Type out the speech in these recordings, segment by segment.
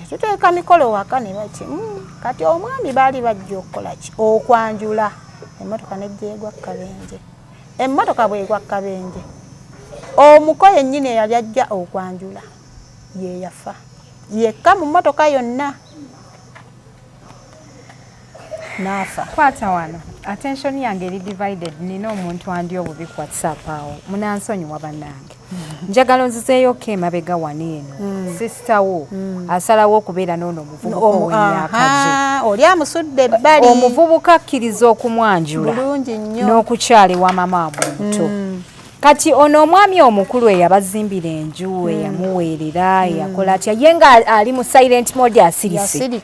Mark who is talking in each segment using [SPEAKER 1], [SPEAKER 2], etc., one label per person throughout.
[SPEAKER 1] Tuteeka mikolo waka ne bati kati omwami baali bajja okukola ki okwanjula emmotoka nejjeegwa Kabenje. Emmotoka bwegwa Kabenje omuko yennyini eyali ajja okwanjula ye yafa yekka mu mmotoka yonna naafa.
[SPEAKER 2] Kwata wano attention yange eri divided, nina omuntu andi obubi ku WhatsApp awo munansonyiwa bannange. Njagala nzizeeyo ko emabega wano eno sister wo asalawo okubeera n'ono omuvubuka ow'emyaka gye
[SPEAKER 1] oli amusudde ebbali.
[SPEAKER 2] Omuvubuka akkiriza okumwanjula n'okukyala ewa mama omuto. Kati ono omwami omukulu eyabazimbira enju eyamuweerera eyakola atya ye nga ali mu silent mode asirise.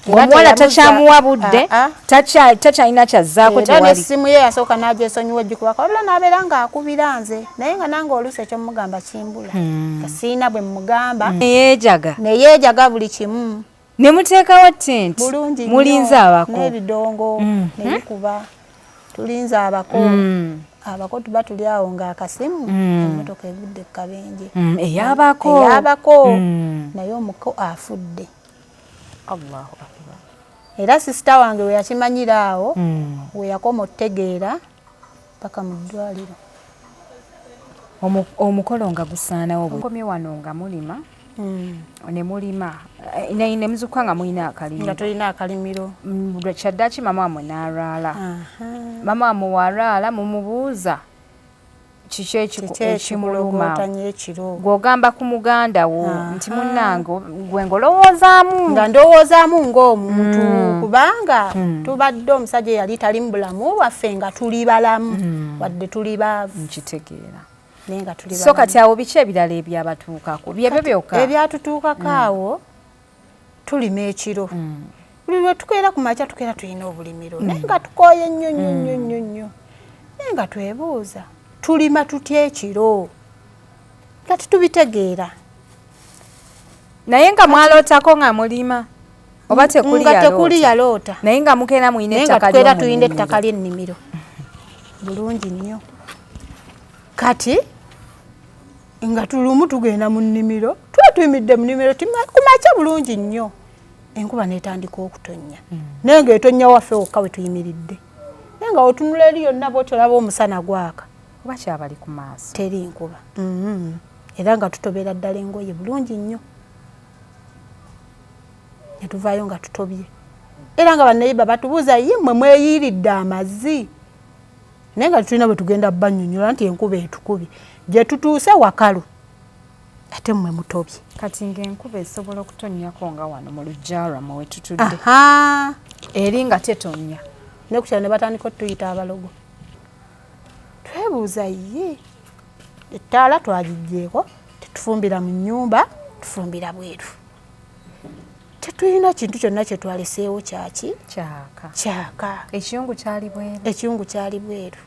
[SPEAKER 2] Omuwala takyamuwa budde takyalina kyazzaako tewali.
[SPEAKER 1] Era n'essimu ye yasooka n'agyesonyiwa ejjukubako wabula n'abeera ng'akubira nze naye nga nange oluusi ekyomugamba kimbula kasiina bwe mugamba neyeejaga buli kimu.
[SPEAKER 2] Ne muteekawo tenti mulinze abako
[SPEAKER 1] n'ebidongo nebikuba tulinze abako abako tuba tuli awo ng'akasimu emmotoka evudde e Kabenje eyabako naye omuko afudde.
[SPEAKER 2] Allahu akbar.
[SPEAKER 1] Era sisita wange we yakimanyira awo we yakoma otegeera paka mu ddwaliro.
[SPEAKER 2] Omukolo nga gusaanawo bwe nkomye wano nga mulima ne mulima ne muzuka nga mulina akalimiro
[SPEAKER 1] nga tulina akalimiro
[SPEAKER 2] kyaddaki mama wamwe n'alwala. Mama wamwe w'alwala mumubuuza kiki ekimuluma gw'ogamba ku muganda wo nti munnange gwe ng'olowoozaamu
[SPEAKER 1] nga ndowoozaamu ng'omuntu kubanga tubadde omusajja eyali tali mu bulamu waffe nga tuli balamu wadde tuli baavu.
[SPEAKER 2] Nkitegeera.
[SPEAKER 1] Naye nga tuli balamu.
[SPEAKER 2] So kati awo biki ebirala ebyabatuukako byebyo byokka
[SPEAKER 1] ebyatutuukako awo tulima ekiro buli lwe tukeera ku makya tukeera tulina obulimiro naye nga tukooye nnyo nnyo nnyo nnyo naye nga twebuuza tulima tutya ekiro nga tetubitegeera.
[SPEAKER 2] Naye nga mwalootako nga mulima oba tekuli
[SPEAKER 1] yaloota
[SPEAKER 2] naye nga mukeera mulina ettaka
[SPEAKER 1] tukeera tulina ettaka ly'ennimiro bulungi nnyo. Kati nga tulumu tugenda mu nnimiro tuba tuyimidde mu nnimiro kumakya bulungi nnyo enkuba n'etandika okutonnya naye ng'etonnya waffe wokka we tuyimiridde naye nga otunula eri yonna bw'otyo olaba omusana gwaka
[SPEAKER 2] kuba kyabali ku maaso
[SPEAKER 1] teri nkuba era nga tutobera ddala engoye bulungi nnyo ne tuvaayo nga tutobye era nga bannayiba batubuuza ye mmwe mweyiiridde amazzi naye nga tulina bwe tugenda bannyonnyola nti enkuba etukubye gye tutuuse wakalu ate mmwe mutobye.
[SPEAKER 2] Kati ng'enkuba esobola okutonnyako nga wano mu luggya lwammwe we tutudde eri nga tetonnya
[SPEAKER 1] ne kukyala ne batandika otuyita abalogo. Twebuuza ye ettaala twagiggyeeko tetufumbira mu nnyumba tufumbira bweru tetulina kintu kyonna kye twaleseewo kyaki kyaka.
[SPEAKER 2] Ekiyungu
[SPEAKER 1] kyali bweru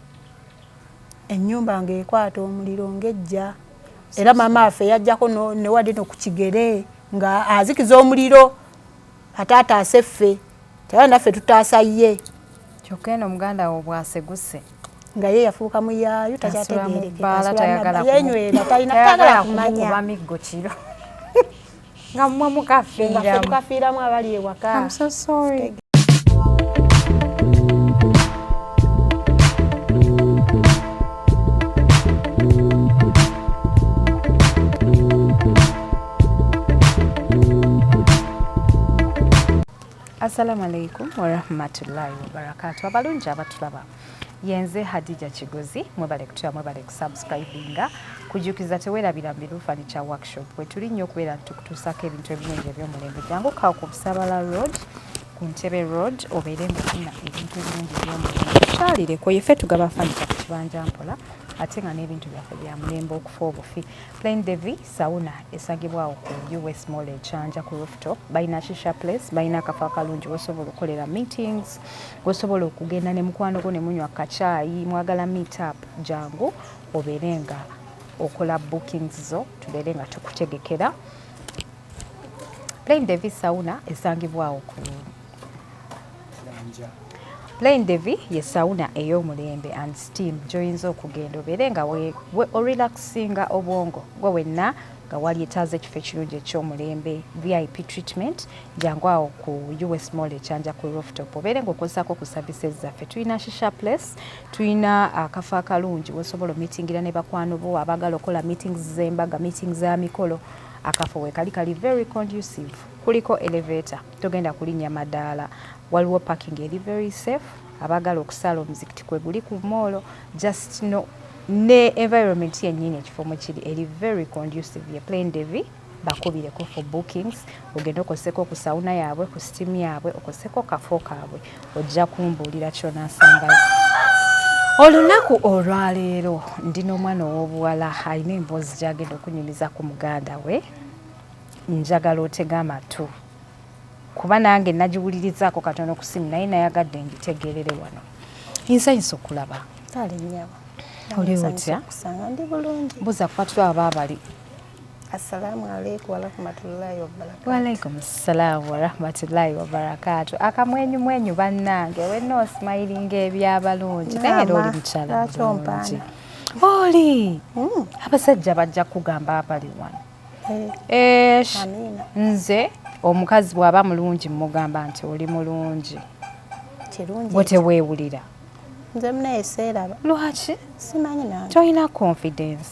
[SPEAKER 1] ennyumba ng'ekwata omuliro ng'ejja era maama waffe yajjako ne wadde no ku kigere nga azikiza omuliro ate ataase ffe tewali naffe tutaasa ye
[SPEAKER 2] kyokka eno muganda wo bw'aseguse
[SPEAKER 1] nga ye yafuuka muyaayu
[SPEAKER 2] takyategeerekera
[SPEAKER 1] yenywera talina
[SPEAKER 2] kumanya miggo kiro nga mmwe mukafiiramu
[SPEAKER 1] tukafiiramu abali ewaka.
[SPEAKER 2] I'm so sorry. Assalamu alaikum wa rahmatullahi wa barakatuh. Abalungi abatulaba yenze Hadija Kigozi mwebale kutya mwebale kusubscribinga kujukiza tewerabira mbiru furniture workshop wetuli nnyo okubeera tukutuusako ebintu ebirungi eby'omulembe jangu kawo ku Busabala road ku Ntebe road obeere ng'ofuna ebintu ebirungi eby'omulembe tukyalireko yeffe tugaba furniture ku kibanja mpola ate nga n'ebintu byaffe bya mulembe okufa obufi. Plain Devi sauna esangibwawo ku US Mall Ekyanja ku rooftop balina shisha place balina akafo akalungi wosobola okukolera meetings wosobola okugenda ne mukwano gwo ne munywa kacaayi mwagala meet up jangu obeere nga okola bookings zo tubeere nga tukutegekera. Plain Devi sauna esangibwawo ku Plain Devi ye sauna ey'omulembe and steam gy'oyinza okugenda obeere nga we relaxinga obwongo gwe wenna nga wali etaaze ekifo ekirungi ekyomulembe VIP treatment jangu awo ku US Mall ekyanja ku rooftop obeere ng'okozesako ku services zaffe tulina shisha place tulina akafo akalungi wosobola omitingira ne bakwano bo abagala okola meetings z'embaga meetings za mikolo akafo we kali very conducive kuliko elevator togenda kulinnya madaala waliwo parking eri very safe abagala okusala omuzikiti kwe guli ku molo just no ne environment yennyini ekifo mwe kiri eri very conducive ye plain devi bakubireko for bookings ogenda okoseko ku sauna yaabwe ku steam yaabwe okoseko kafo kaabwe ojja kumbuulira kyonaasangayo olunaku olwaleero ndina omwana ow'obuwala alina emboozi gy'agenda okunyumiza ku muganda we njagala otega amatu kuba nange nagiwulirizaako katono ku simu naye nayagadde ngitegeerere wano nsanyusa okulaba oli otya
[SPEAKER 1] ndi bulungi
[SPEAKER 2] mbuza kufatula abaabali
[SPEAKER 1] assalamu alaikum warahmatullahi wabarakatuh
[SPEAKER 2] waalaikum salaamu warahmatullahi wabarakatuh akamwenyumwenyu bannange wenna osmayiringa ebyabalungi naye era oli mukyala bulungi oli abasajja bajja kugamba abali wano nze omukazi bw'aba mulungi mugamba nti oli mulungi bwe teweewulira
[SPEAKER 1] nze muneeseeraba
[SPEAKER 2] lwaki
[SPEAKER 1] simanyi nange
[SPEAKER 2] tolina confidence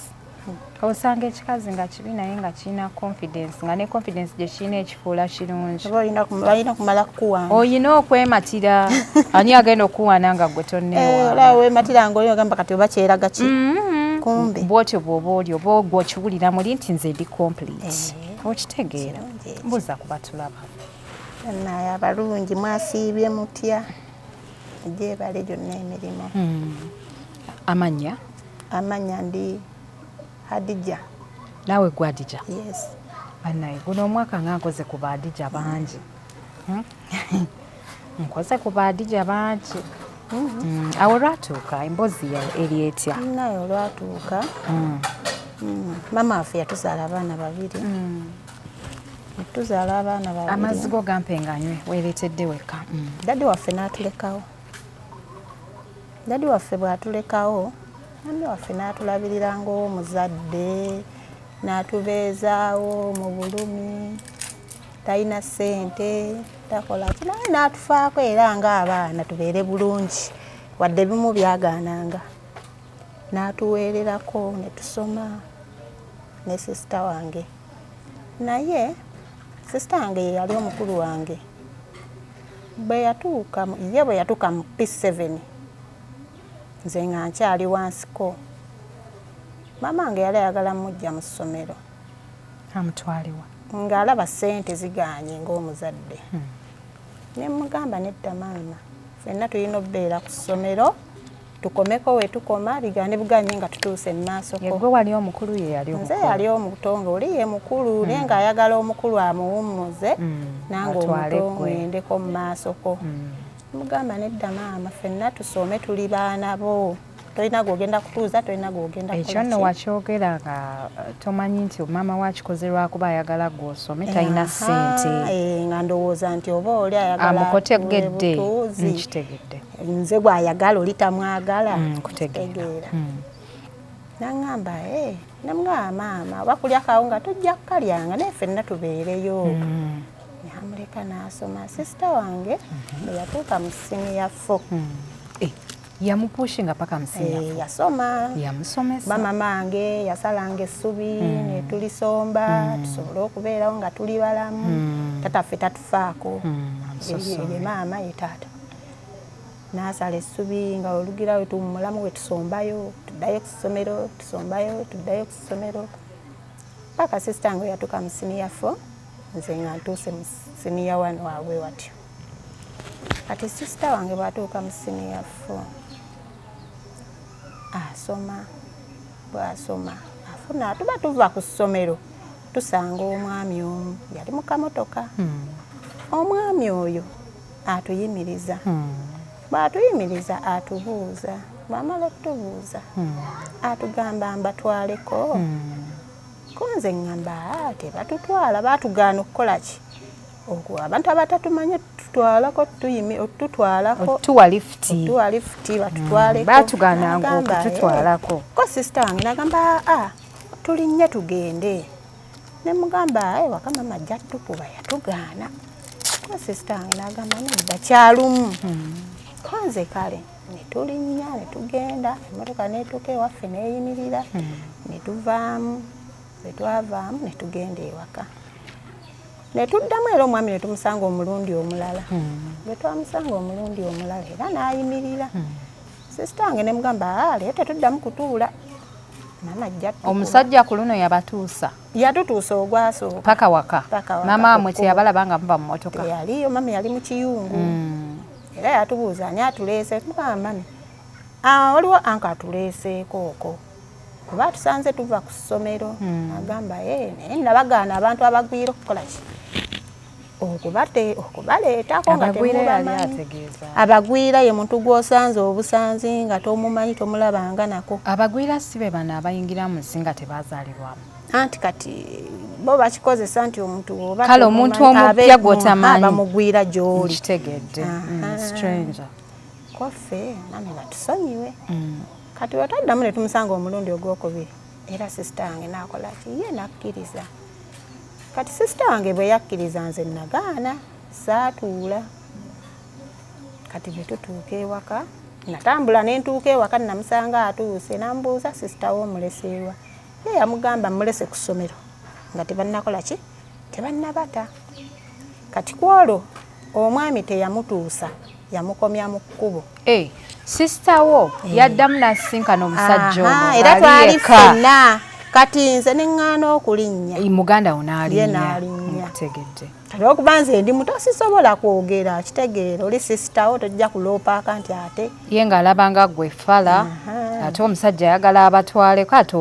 [SPEAKER 2] osanga ekikazi nga kibi naye nga kirina confidence nga ne confidence gye kirina ekifuula kirungi
[SPEAKER 1] balina kumala kukuwanga
[SPEAKER 2] oyina okwematira ani agenda okuwaana nga gwe tonneewaana
[SPEAKER 1] olaba weematira ngaoli ogamba kati oba kyeraga ki kumbe
[SPEAKER 2] bwotyo bw'oba oli oba gwokiwulira muli nti nze ndi complete okitegeera mbuuza kuba tulaba
[SPEAKER 1] naye abalungi mwasiibye mutya egyebale gyonna emirimu amanya ndi Hadija
[SPEAKER 2] naawe gwe Hadija
[SPEAKER 1] yes
[SPEAKER 2] bannaye guno omwaka nga nkoze ku Bahadija bangi nkoze ku Bahadija bangi awo lwatuuka emboozi eri etya
[SPEAKER 1] naye olwatuuka mama waffe yatuzaala abaana babiri tuzaala abaana babiri
[SPEAKER 2] amazigo gampenganywe weeretedde wekka
[SPEAKER 1] dadi waffe n'atulekawo dadi waffe bw'atulekawo mami waffe n'atulabiriranga ow'omuzadde n'atubeezaawo mu bulumi talina ssente takola ki naye n'atufaako era ng'abaana tubeere bulungi wadde bimu byagaananga n'atuweererako ne tusoma ne sisita wange naye sisita wange ye yali omukulu wange bwe yatuuka mu P7 nze nga nkyali wansiko mama wange yali ayagala mujja mu ssomero
[SPEAKER 2] amutwaliwa
[SPEAKER 1] ng'alaba ssente ziganye ng'omuzadde ne mugamba nedda maama ffenna tulina obbeera ku ssomero tukomeko we tukoma bigane buganye nga tutuuse mu maasoko
[SPEAKER 2] yegwe wali omukulu ye yali omukulu
[SPEAKER 1] nze yali omutongo oli ye mukulu naye ng'ayagala omukulu amuwummuze nange omuto ngendeko mu maasoko mugamba nedda maama ffenna tusome tuli baana bo tolina gwogenda kutuuza tolina gwogenda
[SPEAKER 2] ekyo nno wakyogera nga tomanyi nti maama wakikoze lwakuba ayagala gw'osome talina ssente
[SPEAKER 1] nga ndowooza nti oba oli ayagala
[SPEAKER 2] amukotegedde nkitegedde
[SPEAKER 1] nze gw'ayagala oli tamwagala
[SPEAKER 2] kutegeera
[SPEAKER 1] naŋŋamba namugamba maama oba kulya kawo nga tujja kukalyanga naye ffenna tubeereyo namuleka n'asoma sisita wange bwe yatuuka mu siniya 4
[SPEAKER 2] yamupushinga paka msinya
[SPEAKER 1] yasoma
[SPEAKER 2] yamusomesa
[SPEAKER 1] bamama wange yasalanga essubi ne tulisomba tusobole okubeerawo nga tuli balamu tataffe tatufaako ye maama ye taata n'asala essubi nga olugira we tumulamu we tusombayo tuddayo ku ssomero tusombayo tuddayo ku ssomero paka sisita wange yatuuka mu siniya 4 nze nga ntuuse mu siniya 1 waabwe watyo kati sisita wange bwatuuka mu siniya 4 asoma bwasoma afuna tuba tuva ku ssomero tusanga omwami omu yali mu kamotoka omwami oyo atuyimiriza bw'atuyimiriza atubuuza bw'amala okutubuuza atugamba mbatwaleko kunze ngamba tebatutwala baatugaana okukola ki abantu abatatumanyi tutwalako tutwalako
[SPEAKER 2] tuwa lifti
[SPEAKER 1] batutwaleko
[SPEAKER 2] baatugaananga okututwalako
[SPEAKER 1] ko sisita wange nagamba tulinnya tugende ne mugamba waka mama ajja tukuba yatugaana ko sister wange n'agamba nedda kyalumu konze kale ne tulinnya ne tugenda emmotoka n'etuuka ewaffe n'eyimirira ne tuvaamu bwe twavaamu ne tugenda ewaka ne tuddamu era omwami ne tumusanga omulundi omulala bwe twamusanga omulundi omulala era n'ayimirira sister wange ne mugamba leero tetuddamu kutuula mama ajja
[SPEAKER 2] omusajja ku luno yabatuusa
[SPEAKER 1] yatutuusa ogwasooka
[SPEAKER 2] paka waka mama wamwe teyabalaba nga muba mu mmotoka
[SPEAKER 1] teyaliyo mami yali mu kiyungu era yatubuuza ani atuleese tugamba mami waliwo anka atuleeseeko okwo kuba tusanze tuva ku ssomero agamba naye nabagaana abantu abagwira okukola ki okubaleetako nga temubamanyi abagwira ye muntu gw'osanze obusanzi nga tomumanyi tomulabanga nako
[SPEAKER 2] abagwira si be bano abayingira mu nsi nga tebazaalibwamu
[SPEAKER 1] anti kati bo bakikozesa nti omuntu oba
[SPEAKER 2] kale omuntu omupya gw'otamanyi
[SPEAKER 1] bamugwira gy'oli
[SPEAKER 2] kitegedde stranger
[SPEAKER 1] koffe nami batusonyiwe kati wataddamu ne tumusanga omulundi ogwokubiri era sister wange n'akola ki ye nakkiriza kati sister wange bwe yakkiriza nze nagaana saatuula kati bwe tutuuka ewaka natambula ne ntuuka ewaka namusanga atuuse nambuuza sister we omuleseewa ye yamugamba mulese ku ssomero nga tebannakola ki tebannabata kati kwolwo omwami teyamutuusa yamukomya mu kkubo
[SPEAKER 2] sister wo yaddamu n'asisinkana omusajja ono
[SPEAKER 1] era twali ffenna kati nze neŋŋaana okulinnya
[SPEAKER 2] muganda wo n'alinnya tegedde
[SPEAKER 1] kati okuba nze ndi muto sisobola kwogera kitegeera oli sister wo tojja kuloopaaka nti ate
[SPEAKER 2] ye ng'alabanga ggwe fala ate omusajja ayagala abatwaleko ate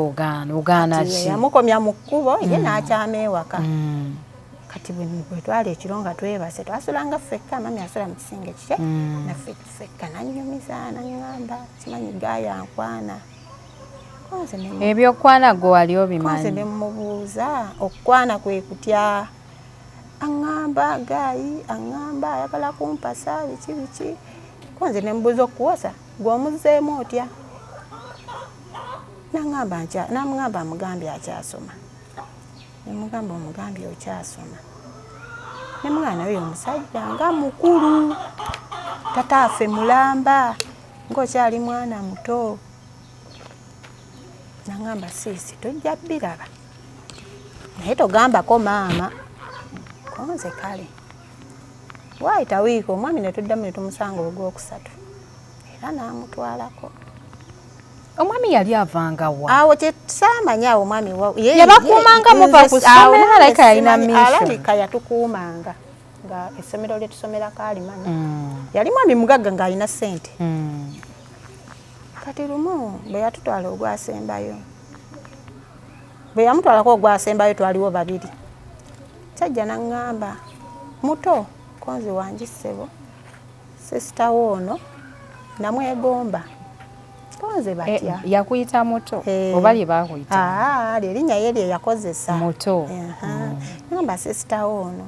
[SPEAKER 2] ogaana ki
[SPEAKER 1] yamukomya mu kkubo ye n'akyama ewaka kati bwe twali ekiro nga twebase twasulanga ffekka mami asula mu kisinga kike naffe ffekka nannyumiza naŋŋamba simanyi gaayankwana
[SPEAKER 2] ebyokwana gwe wali obimanyi
[SPEAKER 1] konze ne mmubuuza okukwana kwe kutya aŋŋamba gaayi aŋŋamba ayagala kumpasa biki konze ne mbuuza okuwosa gw'omuzzeemu otya namuŋŋamba amugambye akyasoma nemugamba omugambye okyasoma nemwana we omusajja nga mukulu tataafe mulamba ng'okyali mwana muto naŋŋamba siisi tojja biraba naye togambako maama konze kale waayita wiiki omwami ne tuddamu ne tumusanga ogwokusatu era n'amutwalako
[SPEAKER 2] omwami yali avanga wa
[SPEAKER 1] awo kyetusaamanya awo omwami
[SPEAKER 2] yabakuumanga muva ku ssomero alabika yalina
[SPEAKER 1] alabika yatukuumanga nga essomero lye tusomerako alimanya yali mwami mugagga ng'alina ssente kati lumu bwe yatutwala ogwasembayo bwe yamutwalako ogwasembayo twaliwo babiri kyajja naŋŋamba muto konzi wangi ssebo sister woono namwegomba konze batya
[SPEAKER 2] yakuyita muto oba lye bakuyita
[SPEAKER 1] lyerinnya ye lye yakozesa
[SPEAKER 2] muto
[SPEAKER 1] ngamba sister woono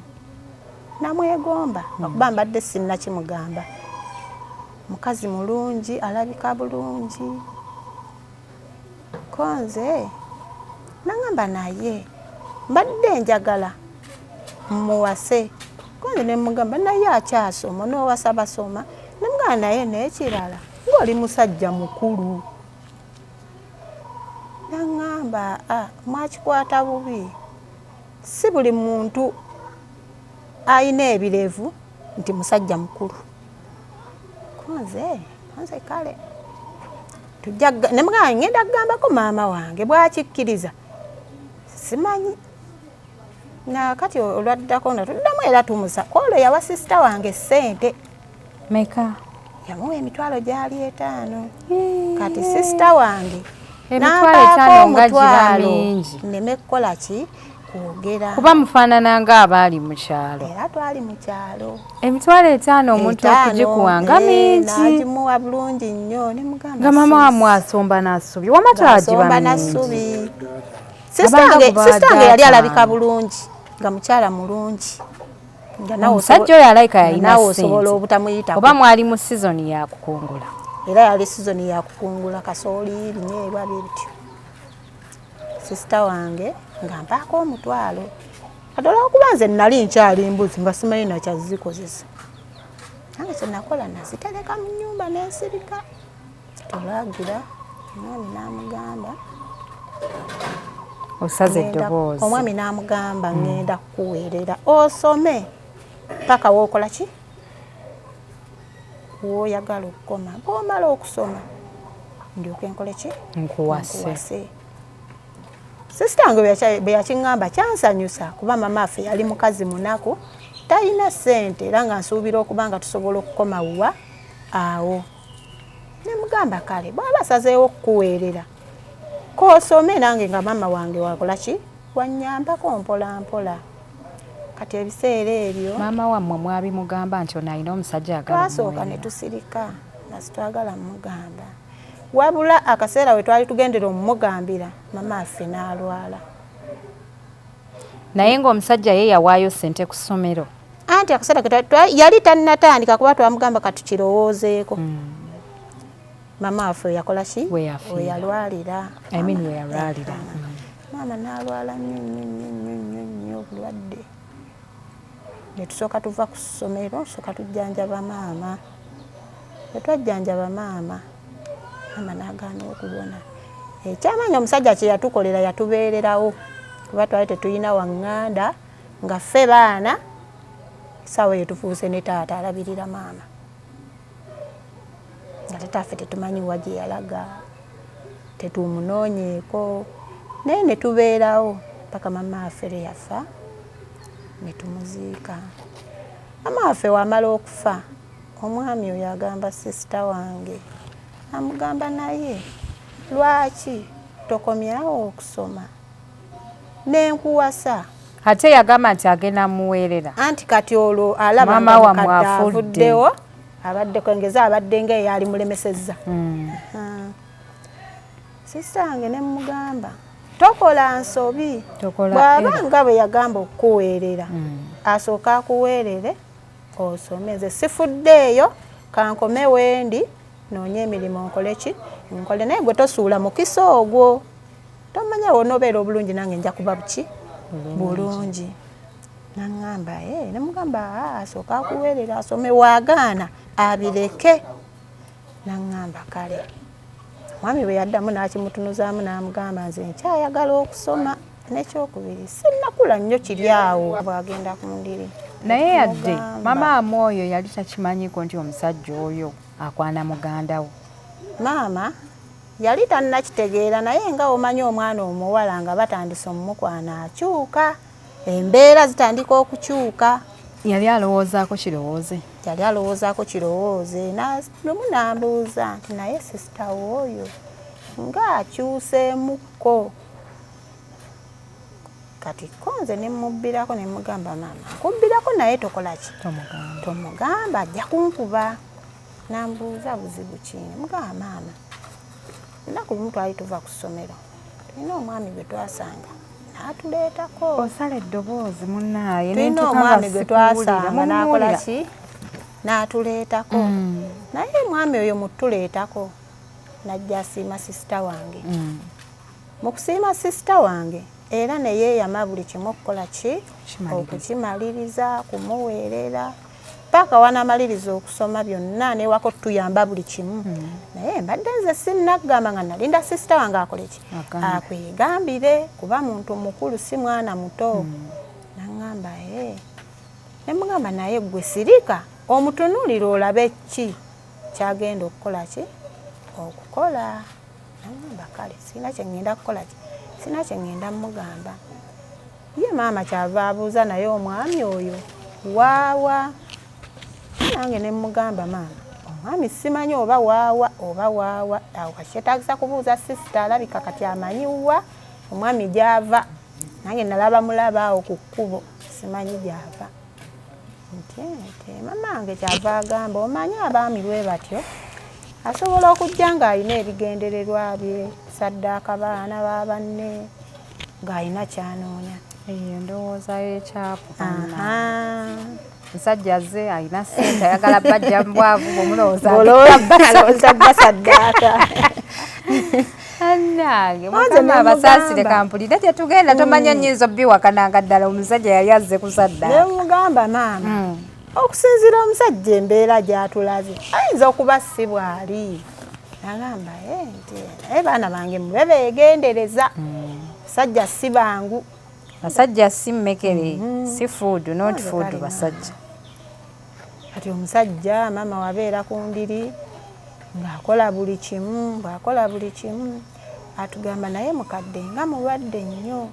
[SPEAKER 1] namwegomba okuba mbadde sinnakimugamba mukazi mulungi alabika bulungi konze naŋŋamba naye mbadde njagala muwase konze nemugamba naye akyasoma n'owasa basoma nemugamba naye n'ekirala ng'oli musajja mukulu naŋŋamba mwakikwata bubi si buli muntu ayina ebirevu nti musajja mukulu konze kale nemugamba ngenda kugambako maama wange bwakikkiriza simanyi nakati olwaddako natuddamu era tumusa kwolwo yawa sister wange ssente
[SPEAKER 2] meka
[SPEAKER 1] yamuwa emitwalo gyali 5 kati sister wange
[SPEAKER 2] emitwalo 5 nga giba mingi
[SPEAKER 1] nneme kukola ki kwogera
[SPEAKER 2] kuba mufaanana ng'abaali mu kyalo
[SPEAKER 1] era twali mu kyalo
[SPEAKER 2] emitwalo 5 omuntu okugikuwanga mingi
[SPEAKER 1] nagimuwa bulungi nnyo nemugamba
[SPEAKER 2] nga mama wamwe asomba n'assubi wamatawagiba
[SPEAKER 1] mingi sister wange yali alabika bulungi nga mukyala mulungi
[SPEAKER 2] omusajja oyo alayika yalina
[SPEAKER 1] osobola obutamuyita
[SPEAKER 2] oba mwali mu sizoni ya kukungula
[SPEAKER 1] era yali sizoni ya kukungula kasooli binyeebwa bye bityo sister wange nga mpaako omutwalo kati olwokuba nze nali nkyali mbuzi nga simanyi nakyazikozesa nange kyenakola nazitereka mu nnyumba n'ensirika tolwagira omwami n'amugamba
[SPEAKER 2] osaze eddoboozi
[SPEAKER 1] omwami n'amugamba ngenda kukuweerera osome paka wookola ki wooyagala okukoma bw'omala okusoma ndyoke nkole ki
[SPEAKER 2] nkuwase
[SPEAKER 1] sisitange bwe yakiŋŋamba kyansanyusa kuba mama affe yali mukazi munaku talina ssente era nga nsuubira okuba nga tusobola okukoma wuwa awo ne mugamba kale bw'aba asazeewo okukuweerera koosome nange nga mama wange wakola ki wannyambako mpola mpola kati ebiseera ebyo
[SPEAKER 2] maama wammwe mwabimugamba nti ono alina omusajja
[SPEAKER 1] twasooka ne tusirika nga sitwagala mugamba wabula akaseera we twali tugendera omumugambira mama affe n'alwala
[SPEAKER 2] naye ng'omusajja ye yawaayo ssente ku ssomero
[SPEAKER 1] anti akaseera yali tannatandika kuba twamugamba katukirowoozeeko mama waffe yakola ki weyalwalira maama n'alwala nnyo obulwadde ne tusooka tuva ku ssomero tusooka tujjanjaba maama bwe twajjanjaba maama n'agaana okuwona ekyamanyi omusajja kye yatukolera yatubeererawo kuba twali tetulina waŋŋanda nga ffe baana essaawa eyo tufuuse ne taata alabirira maama nga tetaffe tetumanyi wa gye yalaga tetumunoonyeeko naye ne tubeerawo paka mama waffe lwe yafa ne tumuziika mama waffe wamala okufa omwami oyo agamba sisita wange amugamba naye lwaki tokomyawo okusoma nenkuwasa
[SPEAKER 2] ate yagamba nti agenda muweerera
[SPEAKER 1] anti kati olwo alaba
[SPEAKER 2] mama wamwe afuddewo
[SPEAKER 1] abadde kwengeza abadde nga eyali mulemesezza sisita wange ne mugamba tokola nsobi bw'aba nga bwe yagamba okukuweerera asooka akuweerere osome nze sifuddeeyo kankome wendi noonya emirimu nkole ki nkole naye gwe tosuula mukisa ogwo tomanya wonoobeera obulungi nange nja kuba buki bulungi naŋŋamba ne mugamba asooka akuweerera asome waagaana abireke naŋŋamba kale mwami bwe yaddamu n'akimutunuzaamu n'amugamba nze nkyayagala okusoma n'ekyokubiri sinnakula nnyo kiri awo bw'agenda ku ndiri
[SPEAKER 2] naye yadde mama amu oyo yali takimanyiko nti omusajja oyo akwana muganda wo
[SPEAKER 1] maama yali tannakitegeera naye nga omanyi omwana omuwala nga batandise omumukwana akyuka embeera zitandika okukyuka
[SPEAKER 2] yali alowoozaako kirowooze lumu n'ambuuza nti naye sisita wooyo ng'akyuseemukko kati konze ne mubbirako ne mugamba maama nkubbirako naye tokola ki tomugamba ajja kunkuba nambuuza buzibu ki mugamba maama nnaku lumu twali tuva ku ssomero tulina omwami gwe twasanga n'atuleetako osala eddoboozi munnaaye
[SPEAKER 1] tulina omwami gwe twasanga n'akola ki n'atuleetako naye omwami oyo mutuleetako najja asiima sisita wange mu kusiima sisita wange era ne yeeyama buli kimu okukola ki okukimaliriza kumuweerera paka wanamaliriza okusoma byonna newako tuyamba buli kimu naye mbadde nze sinnaggamba nga nalinda sisita wange akole ki akwegambire kuba muntu mukulu si mwana muto naŋŋamba ne mugamba naye gwe sirika omutunuulire olabe ki kyagenda okukola ki okukola naŋŋamba kale sirina kyengenda kukola ki sina kyengenda mugamba ye maama kyava abuuza naye omwami oyo waawa nange ne mugamba maama omwami simanyi oba waawa awo kakyetaagisa kubuuza sisita alabika kati amanyiwa omwami gyava nange nalaba mulaba awo ku kkubo simanyi gyava nti maama wange kyava agamba omanyi abaami lwe batyo asobola okujja ng'alina ebigendererwa bye saddaaka baana babanne ng'alina kyanoonya
[SPEAKER 2] endowoozayo ekyapu musajja azze alina ssente ayagala bajja mbwavu bw'omulowooza
[SPEAKER 1] bba saddaaka
[SPEAKER 2] Munange mukama abasaasire kampulira tetugenda tomanya nnyinza biwakananga ddala omusajja yali azze kusadda.
[SPEAKER 1] Ne mugamba maama okusinziira omusajja embeera gy'atulaze ayinza okuba si bw'ali. Nagamba nti naye baana bange mube beegendereza. Basajja si bangu.
[SPEAKER 2] Basajja si mmekere si food not food basajja.
[SPEAKER 1] Kati omusajja maama wabeera ku ndiri ng'akola buli kimu bw'akola buli kimu atugamba naye mukadde nga mulwadde nnyo.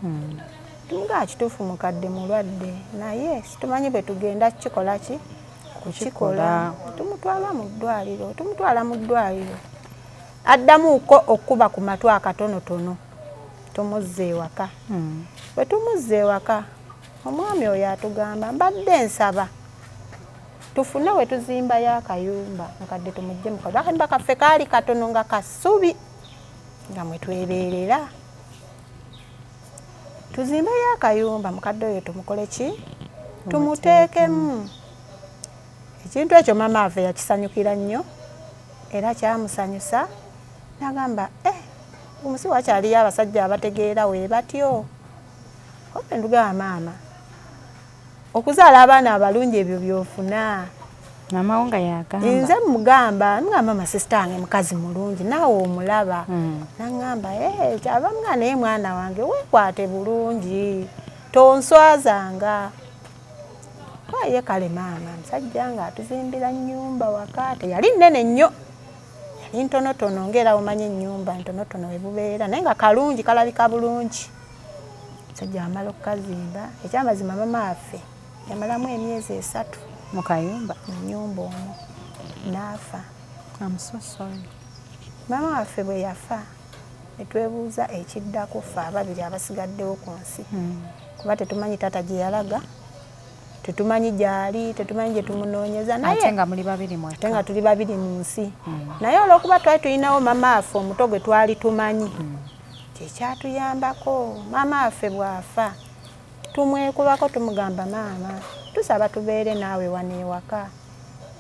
[SPEAKER 1] Tumugaa kituufu mukadde mulwadde naye situmanyi bwe tugenda kukikola ki kukikola. Tumutwala mu ddwaliro addamuuko okuba ku matu akatonotono tumuzza ewaka. Bwe tumuzza ewaka omwami oyo atugamba mbadde nsaba tufune we tuzimbayo akayumba mukadde tumugye mukadde akayumba kaffe kaali katono nga kasubi nga mwe twebeerera tuzimbayo akayumba mukadde oyo tumukole ki tumuteekemu. Ekintu ekyo maama waffe yakisanyukira nnyo era kyamusanyusa. Nagamba omusi wakyaliyo abasajja abategeera we batyo. Obe ndugamba maama okuzaala abaana abalungi ebyo byofuna.
[SPEAKER 2] Mama wonga yagamba.
[SPEAKER 1] Nze mugamba mama sister wange mukazi mulungi naawe omulaba. Nagamba kyava naye mwana wange weekwate bulungi tonswazanga. Ye kale maama musajja nga atuzimbira nnyumba waka teyali nnene nnyo yali ntonotono ng'era omanyi ennyumba ntonotono we bubeera naye nga kalungi kalabika bulungi. Musajja amala okukazimba ekyamazima mama waffe yamalamu emyezi 3
[SPEAKER 2] mu kayumba
[SPEAKER 1] mu nnyumba omwo n'afa.
[SPEAKER 2] I'm so sorry.
[SPEAKER 1] Mama waffe bwe yafa ne twebuuza ekiddako ffe ababiri abasigaddewo ku nsi kuba tetumanyi taata gye yalaga tetumanyi gyali tetumanyi gye tumunoonyeza naye
[SPEAKER 2] ate nga muli babiri mwekka
[SPEAKER 1] ate nga tuli babiri mu nsi naye olw'okuba twali tulinawo mama waffe omuto gwe twali tumanyi kyekyatuyambako. Mama waffe bw'afa tumwekubako tumugamba maama tusaba tubeere naawe wano ewaka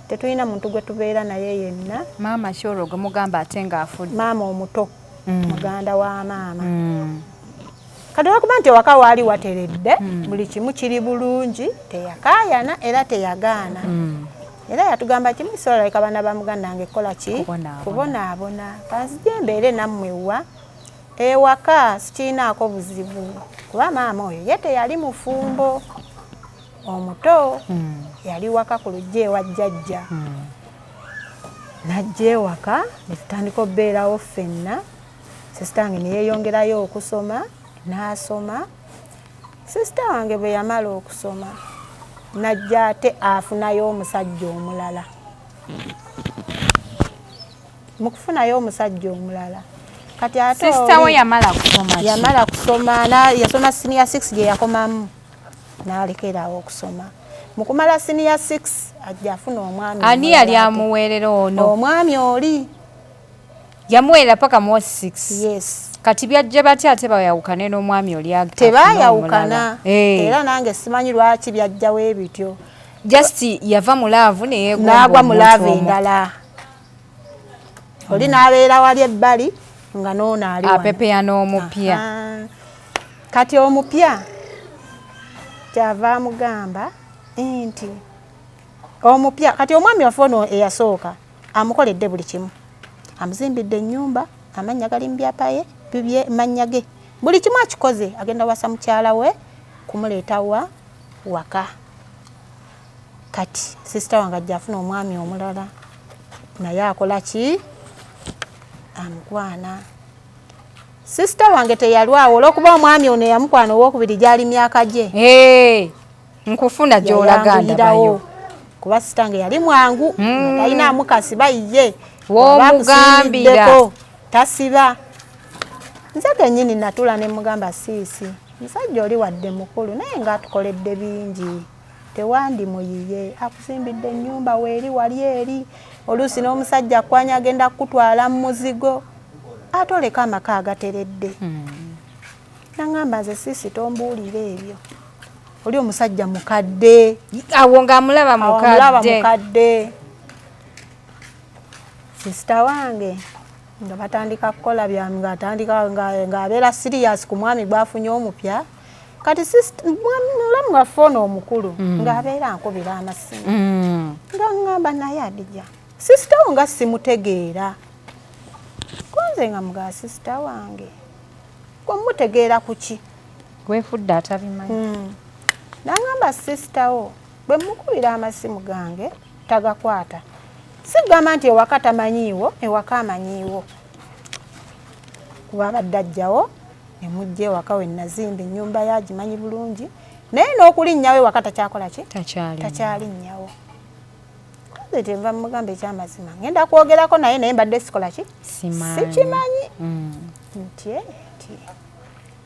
[SPEAKER 1] tetulina muntu gwe tubeera naye yenna.
[SPEAKER 2] Maama kyolwo gwe mugamba ate ng'afudde.
[SPEAKER 1] Maama omuto muganda wa maama. Kati olw'okuba nti ewaka waali wateredde buli kimu kiri bulungi teyakaayana era teyagaana. Era yatugamba kimu kisobola baana ba muganda wange kola ki kubonaabona kanzije mbeere nammwewa ewaka sikirinaako buzibu kuba maama oyo ye teyali mufumbo omuto yali waka ku lujja ewa jjajja. Najja ewaka ne tutandika obbeerawo ffenna. Sisita wange ne yeeyongerayo okusoma n'asoma. Sisita wange bwe yamala okusoma najja ate afunayo omusajja omulala. Mu kufunayo omusajja omulala kati ate
[SPEAKER 2] sisita we yamala kusoma
[SPEAKER 1] yasoma senior 6 gye yakomamu n'alekerawo okusoma. Mu kumala senior 6 ajja afuna omwami.
[SPEAKER 2] Ani yali amuweerera ono?
[SPEAKER 1] Omwami oli
[SPEAKER 2] yamuweerera paka mu 6.
[SPEAKER 1] Yes.
[SPEAKER 2] Kati byajja batya ate bayawukane n'omwami oli agita?
[SPEAKER 1] Tebayawukana. Era nange simanyi lwaki byajjawo ebityo.
[SPEAKER 2] Just yava mu laavu
[SPEAKER 1] n'agwa mu laavu endala. Oli n'abeera wali ebbali nga n'ono ali wano.
[SPEAKER 2] Apepeya n'omupya.
[SPEAKER 1] Kati omupya kyava amugamba nti omupya kati omwami waffe ono eyasooka amukoledde buli kimu. Amuzimbidde ennyumba amannya gali mu byapa ye bibye mannya ge buli kimu akikoze agenda wasa mukyala we kumuleeta waka. Kati sisita wange ajja afuna omwami omulala naye akola ki amukwana. Sisita wange teyalwawo olw'okuba omwami ono yamukwana ow'okubiri gyali myaka gye.
[SPEAKER 2] Nkufuna gy'olaga ndabayo
[SPEAKER 1] kuba sisita wange yali mwangu talina amukasi bayiye
[SPEAKER 2] w'omugambira
[SPEAKER 1] tasiba. Nze kennyini natula ne mugamba siisi musajja oli wadde mukulu naye ng'atukoledde bingi tewandi muyiye akusimbidde ennyumba weeri wali eri oluusi n'omusajja akwanya agenda kukutwala mu muzigo ate oleka amaka agateredde. Nangamba nze siisi tombuulira ebyo oli omusajja mukadde
[SPEAKER 2] awo ng'amulaba mukadde.
[SPEAKER 1] Sisita wange nga batandika kukola byami ng'atandika ng'abeera serious ku mwami gwafunye omupya kati mulamu waffe ono omukulu ng'abeera ankubira amasimu nga ŋŋamba naye Adija sisita wo nga simutegeera konze nga mugaa sisita wange mutegeera ku ki
[SPEAKER 2] gwefudde atabimanyi
[SPEAKER 1] naŋŋamba sisita wo bwe mukubira amasimu gange tagakwata sigamba nti ewaka tamanyiiwo ewaka amanyiiwo kuba abadde ajjawo ne mujja ewaka we nazimba ennyumba yagimanyi bulungi naye n'okulinnyawo ewaka takyakola ki takyalinnnyawo koze tenva mugamba ekyamazima ngenda kwogerako naye mbadde sikola ki sikimanyi nti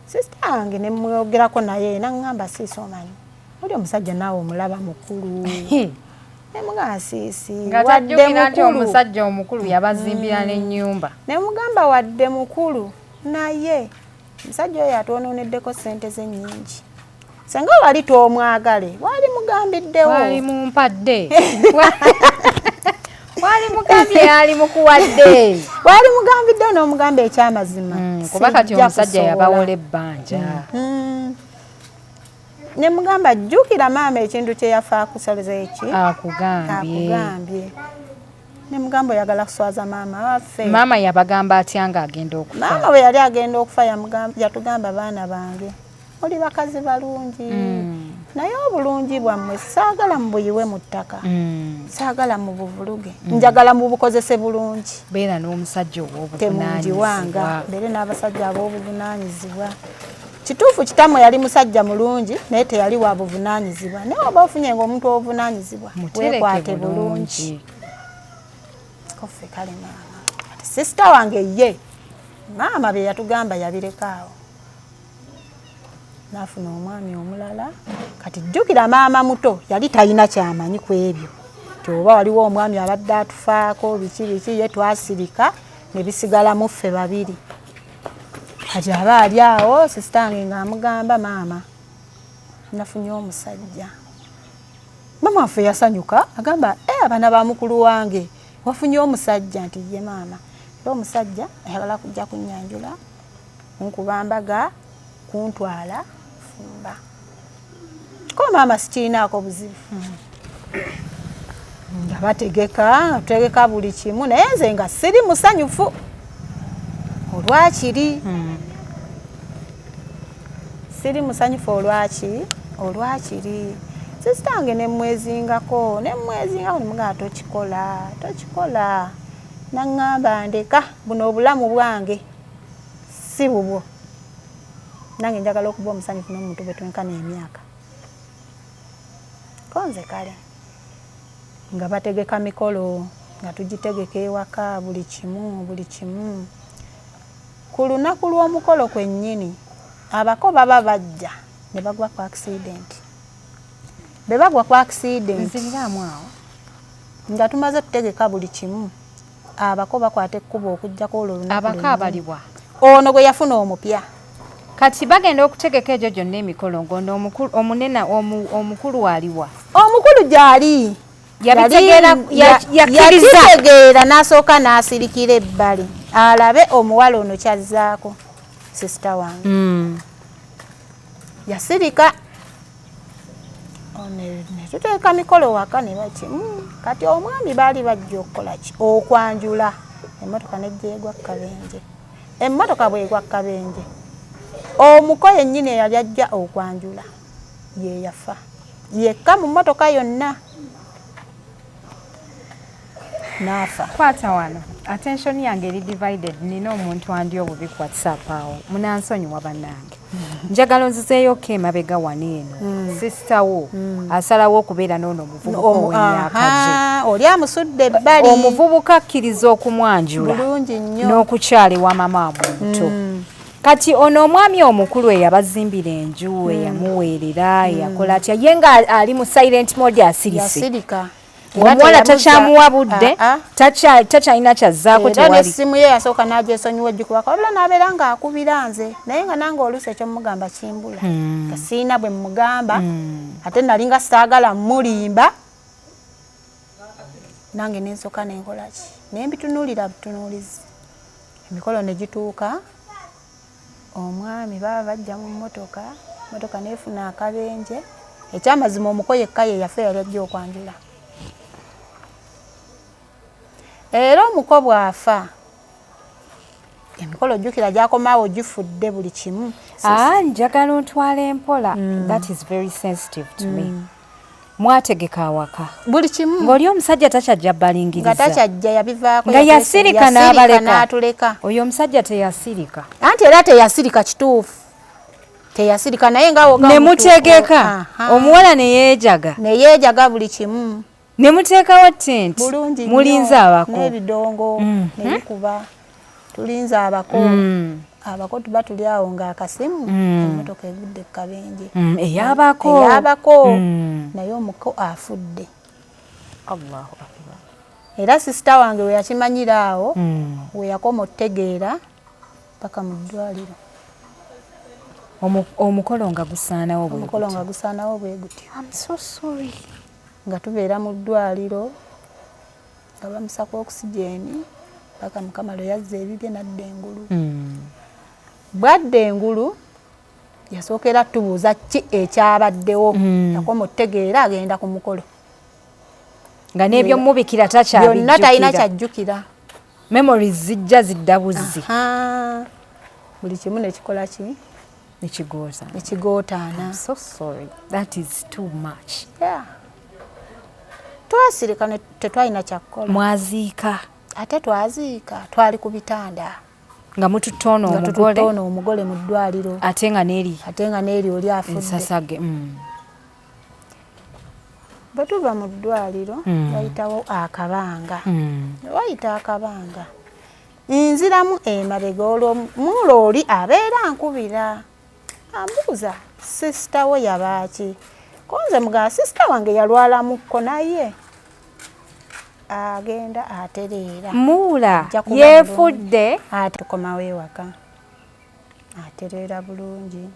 [SPEAKER 1] sisita wange ne mwogerako naye naŋŋamba siisi omanyi oli omusajja naawe omulaba mukulu nemugamba siisi
[SPEAKER 2] wadde nti omusajja omukulu yabazimbira n'ennyumba
[SPEAKER 1] nemugamba wadde mukulu naye omusajja oyo atwononeddeko ssente ze nnyingi senga wali tomwagale wali mugambiddewo
[SPEAKER 2] wali mumpadde wali mugambye yali mukuwadde
[SPEAKER 1] wali mugambiddewo n'omugamba ekyamazima
[SPEAKER 2] kuba kati omusajja yabawola ebbanja
[SPEAKER 1] ne mugamba jjukira maama ekintu kye yafa akusoleza eki
[SPEAKER 2] akugambye
[SPEAKER 1] ne mugamba oyagala kuswaza maama waffe
[SPEAKER 2] maama yabagamba atya ng'agenda okufa
[SPEAKER 1] maama bwe yali agenda okufa yatugamba baana bange oli bakazi balungi naye obulungi bwammwe saagala mubuyiwe mu ttaka saagala mu buvuluge njagala mu bukozese bulungi
[SPEAKER 2] beera n'omusajja
[SPEAKER 1] temunjiwanga mbere n'abasajja ab'obuvunaanyizibwa kituufu kitammwe yali musajja mulungi naye teyali wa buvunaanyizibwa naye oba ofunye ng'omuntu obuvunaanyizibwa weekwate bulungi koffe kale maama kati sisita wange ye maama bye yatugamba yabirekaawo naafuna omwami omulala kati jjukira maama muto yali talina kyamanyi ku ebyo nti oba waliwo omwami abadde atufaako biki ye twasirika ne bisigala mu ffe babiri kati aba ali awo sisita wange ng'amugamba maama nafunye omusajja maama waffe yasanyuka agamba abaana ba mukulu wange wafunye omusajja nti ye maama era omusajja ayagala kujja kunnyanjula nkubambaga kuntwala fumba ko maama sikirinaako buzibu nga bategeka buli kimu naye nze nga siri musanyufu olwakiri siri musanyufu olwakiri sisita wange nemwezingako nemugamba tokikola naŋŋamba ndeka buno obulamu bwange si bubwo nange njagala okuba omusanyufu n'omuntu bwe twenkana emyaka konze kale nga bategeka mikolo nga tugitegeka ewaka buli kimu ku lunaku lw'omukolo kwennyini abako baba bajja ne bagwa ku accident be bagwa ku accident nga tumaze tutegeka buli kimu abako bakwata ekkubo okujjako olwo lunaku
[SPEAKER 2] abako abalibwa
[SPEAKER 1] ono gwe yafuna omupya
[SPEAKER 2] kati bagenda okutegeka egyo gyonna emikolo ngono omunena omukulu waliwa
[SPEAKER 1] omukulu gyali yakitegeera n'asooka n'asirikira ebbali alabe omuwala ono kyazzaako sisita wange yasirika netuteeka mikolo waka ne bati kati omwami baali bajja okukola ki okwanjula emmotoka nejja egwa Kabenje emmotoka bwegwa Kabenje omuko yennyini eyali ajja okwanjula ye yafa yekka mu mmotoka yonna naafa
[SPEAKER 2] kwata wano attention yange eri divided nina omuntu andi obubi ku WhatsApp awo munansonyiwa bannange njagala nzizeeyoko emabega wano eno sisita wo asalawo okubeera n'ono omuvubuka ow'emyaka
[SPEAKER 1] oli amusudde ebbali
[SPEAKER 2] omuvubuka akkiriza okumwanjula
[SPEAKER 1] bulungi nnyo
[SPEAKER 2] n'okukyala ewa mama omuto kati ono omwami omukulu eyabazimbira enju eyamuweerera eyakola atya ye nga ali mu silent mode asirika omuwala takyamuwa budde takyalina kyazzaako
[SPEAKER 1] era n'essimu ye yasooka n'agyesonyiwa ejjukubako wabula n'abeera ng'akubira nze naye nga nange oluusi ekyomugamba kimbula nga siina bwe mugamba ate nali nga saagala mulimba nange nensooka nenkola ki naye mbitunuulira butunuulizi emikolo ne gituuka omwami baba bajja mu mmotoka neefuna akabenje ekyamazima omuko yekka ye yafe yali ajja okwanjula era omuko bw'afa emikolo jjukira gyakomaawo gifudde buli kimu
[SPEAKER 2] njagala ontwala empola that is very sensitive to me mwategeka awaka
[SPEAKER 1] buli kimu
[SPEAKER 2] ng'oli omusajja takyajja balingiriza
[SPEAKER 1] nga takyajja yabivaako
[SPEAKER 2] nga yasirika
[SPEAKER 1] n'abaleka
[SPEAKER 2] oyo omusajja teyasirika
[SPEAKER 1] anti era teyasirika kituufu teyasirika naye ngaawoga
[SPEAKER 2] ne mutegeka omuwala neyeejaga
[SPEAKER 1] buli kimu
[SPEAKER 2] ne muteekawo tenti
[SPEAKER 1] bulungi
[SPEAKER 2] mulinze abako
[SPEAKER 1] n'ebidongo nebikuba tulinze abako abako tuba tuli awo ng'akasimu emmotoka egudde kabenje eyabako naye omuko afudde
[SPEAKER 2] Allahu akbar
[SPEAKER 1] era sisita wange we yakimanyira awo we yakoma otegeera paka mu ddwaliro
[SPEAKER 2] omukolo nga gusaanawo
[SPEAKER 1] bwe gutyo
[SPEAKER 2] I'm so sorry
[SPEAKER 1] nga tubeera mu ddwaliro nga bamusaka oxygen paka mukama lwe yazza ebibye nadda engulu bwadda engulu yasookera tubuuza ki ekyabaddewo yakoma otegeera agenda ku mukolo
[SPEAKER 2] nga n'ebyo mubikira
[SPEAKER 1] byonna talina kyajjukira
[SPEAKER 2] memories zijja zidda buzzi
[SPEAKER 1] buli kimu nekikola ki nekigootaana
[SPEAKER 2] so sorry that is too much
[SPEAKER 1] twasirika tetwalina kyakukola
[SPEAKER 2] mwaziika
[SPEAKER 1] ate twaziika twali ku bitanda
[SPEAKER 2] nga mututoona
[SPEAKER 1] omugole mu ddwaliro
[SPEAKER 2] ate nga neeri
[SPEAKER 1] oli afudde
[SPEAKER 2] ensasage
[SPEAKER 1] bwe tuva mu ddwaliro wayitawo akabanga wayita akabanga nziramu emabega olwo mulooli abeera nkubira ambuuza sisita we yabaaki konze mugamba sisita wange yalwalamukko naye agenda atereera
[SPEAKER 2] muula yeefudde
[SPEAKER 1] tukomawo ewaka atereera bulungi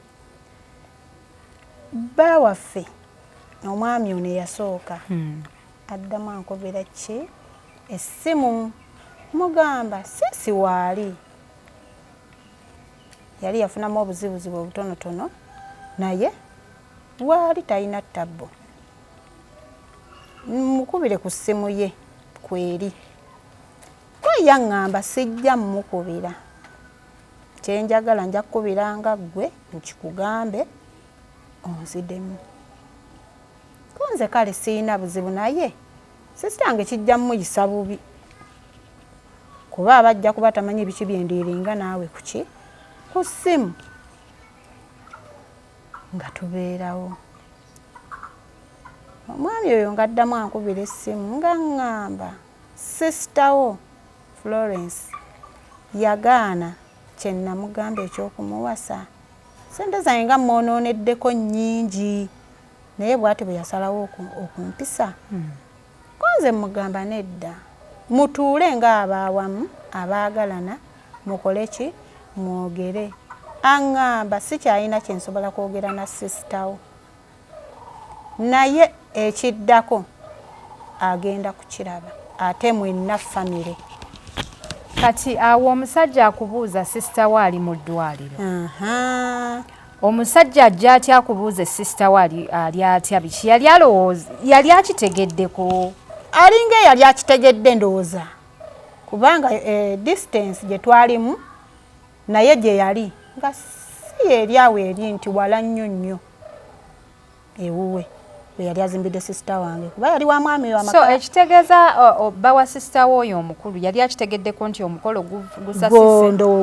[SPEAKER 1] bba waffe omwami ono yasooka addamu ankobera ki essimu mugamba sisi waali yali yafunamu obuzibuzibu obutonotono naye waali talina ttabbo mukubire ku ssimu ye kweri kwe yaŋŋamba sijja mukubira kyenjagala nja kukubiranga ggwe nkikugambe onzidemu konze kale siina buzibu naye sisitange kijja muyisa bubi kuba abajja kuba tamanyi biki byendiringa naawe kuki ku ssimu nga tubeerawo omwami oyo nga addamu ankubira essimu nga ŋŋamba sisitawo Florence yagaana kye nnamugamba ekyokumuwasa sente zange nga mwonooneddeko nnyingi naye bw'ati bwe yasalawo okumpisa konze mugamba nedda mutuule ng'abaawamu abaagalana mukole ki mwogere aŋŋamba sikyalina kye nsobola kwogera na sisitawo naye ekiddako agenda kukiraba ate mwenna famire
[SPEAKER 2] kati awo omusajja akubuuza sisita we ali mu ddwaliro omusajja ajja atya akubuuza sisita we ali atya biki yali alowooza yali akitegeddeko
[SPEAKER 1] alinga eyali akitegedde ndowooza kubanga distance gye twalimu naye gye yali nga si eri awo eri nti wala nnyo nnyo ewuwe we yali azimbidde sisita wange kuba yali wa mwami
[SPEAKER 2] so ekitegeeza bba wa sisita we oyo omukulu yali akitegeddeko nti omukolo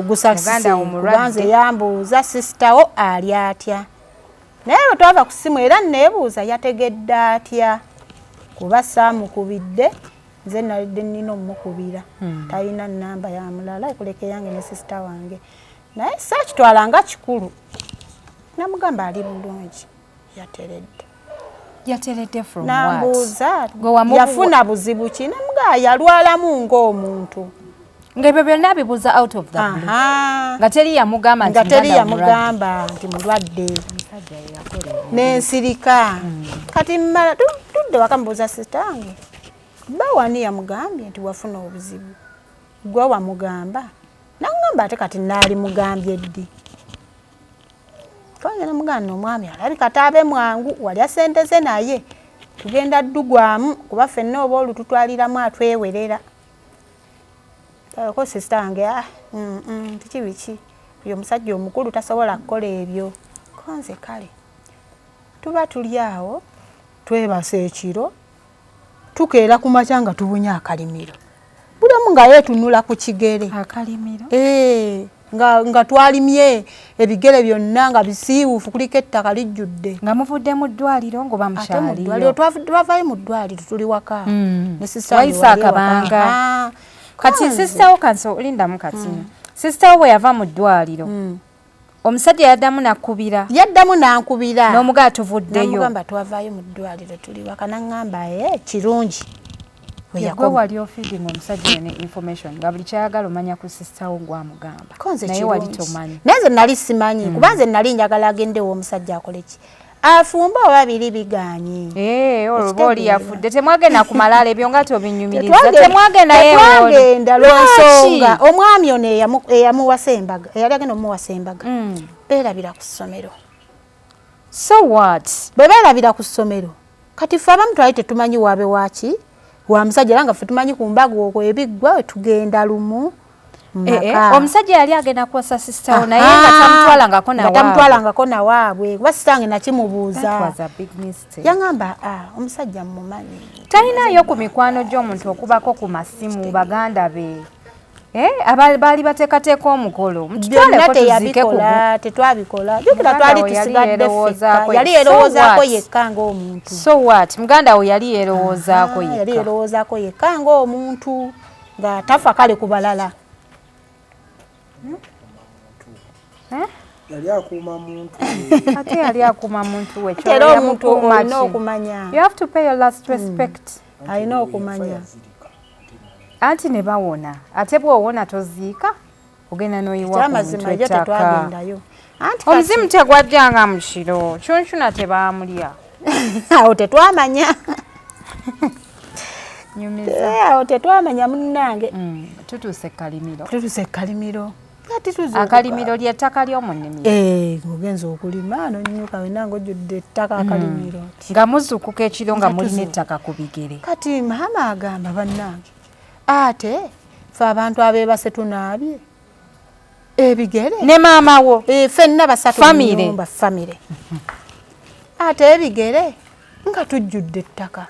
[SPEAKER 2] gusasise
[SPEAKER 1] kubanze yambuuza sisita wo ali atya naye bwe twava ku ssimu era neebuuza yategedde atya kuba saamukubidde nze nalidde nnina omukubira talina nnamba ya mulala ekuleka yange ne sisita wange naye saakitwala nga kikulu namugamba ali bulungi
[SPEAKER 2] yateredde from
[SPEAKER 1] nambuuza yafuna buzibu ki namugamba yalwalamu ng'omuntu
[SPEAKER 2] ng'ebyo byonna bibuuza out of the blue nga teri yamugamba
[SPEAKER 1] nti mulwadde n'ensirika kati mmala tudde waka mubuuza sisita wange bba wani yamugambye nti wafuna obuzibu gwe wamugamba ngamba ate kati naali mugambye ddi twagenda muganda omwami alabika taabe mwangu walya ssente ze naye tugenda ddugwamu kuba ffenna oba olututwaliramu atwewerera ko sisita wange biki biki oyo omusajja omukulu tasobola kukola ebyo konze kale tuba tuli awo twebasa ekiro tukeera ku makya nga tubunya akalimiro buli omu nga yeetunula ku kigere
[SPEAKER 2] akalimiro
[SPEAKER 1] nga twalimye ebigere byonna nga bisiiwuufu kuliko ettaka lijjudde
[SPEAKER 2] nga muvudde mu ddwaliro ngo bamukyaliyo
[SPEAKER 1] twavaayo mu ddwaliro tuli waka ne
[SPEAKER 2] wayisa akabanga kati sisitawo kanso lindamu kati sisitawo bwe yava mu ddwaliro omusajja yaddamu nankubira n'omugaa tuvuddeyo
[SPEAKER 1] namugamba twavaayo mu ddwaliro tuli waka naŋŋamba kirungi
[SPEAKER 2] gwe wali ofeeding omusajja ne information nga buli kyayagala omanya ku sisitawo gwamugamba naye wali tomanyi
[SPEAKER 1] naye nze nali simanyi kuba nze nali njagala agendewo omusajja akole ki afumba oba biri biganye
[SPEAKER 2] olwoba oli yafudde temwagenda kumalaala ebyo nga tobinyumiriza temwagenda
[SPEAKER 1] lwensonga omwami ono eyamuwasa embaga eyali agenda omuwasa embaga beerabira ku ssomero
[SPEAKER 2] so what
[SPEAKER 1] bwe beerabira ku ssomero kati ffe abamu twali tetumanyi waabe waki wa musajja era nga ffe tumanyi ku mbaga okwo ebiggwa we tugenda lumu
[SPEAKER 2] omusajja yali agenda kuwasa sisitawo naye nga tamutwalangako nawaabwe kuba sisitange nakimubuuza yaŋŋamba omusajja mmumanyi talinayo ku mikwano gy'omuntu okubako ku masimu baganda be baali bateekateeka omukolo mututwaleko tuzike
[SPEAKER 1] tetwabikola jukira twali tusigadde ffekka yali yerowoozaako yekka ng'omuntu
[SPEAKER 2] so what muganda we yali yerowoozaako
[SPEAKER 1] yekka ng'omuntu nga tafa kale ku balala
[SPEAKER 3] yali akuuma muntu
[SPEAKER 2] ate yali akuuma muntu we
[SPEAKER 1] era omuntu olina okumanya
[SPEAKER 2] you have to pay your last respect
[SPEAKER 1] alina okumanya
[SPEAKER 2] anti ne bawona ate bw'owona toziika ogenda n'oyiwa ku muntu ettaka omuzimu tegwajjanga mu kiro kyonkyuna tebaamulya
[SPEAKER 1] awo tetwamanya awo tetwamanya munnange
[SPEAKER 2] tutuuse
[SPEAKER 1] Kalimiro
[SPEAKER 2] akalimiro ly'ettaka ly'omu nnimiro
[SPEAKER 1] ogenza okulima nonyuka wena ng'ojjudde ettaka akalimiro
[SPEAKER 2] nga muzuukuka ekiro nga mulina ettaka ku bigere
[SPEAKER 1] kati maama agamba bannange ate ffe abantu abeebase tunaabye ebigere
[SPEAKER 2] ne maama wo
[SPEAKER 1] ffenna basatu munyumba famire ate ebigere nga tujjudde ettaka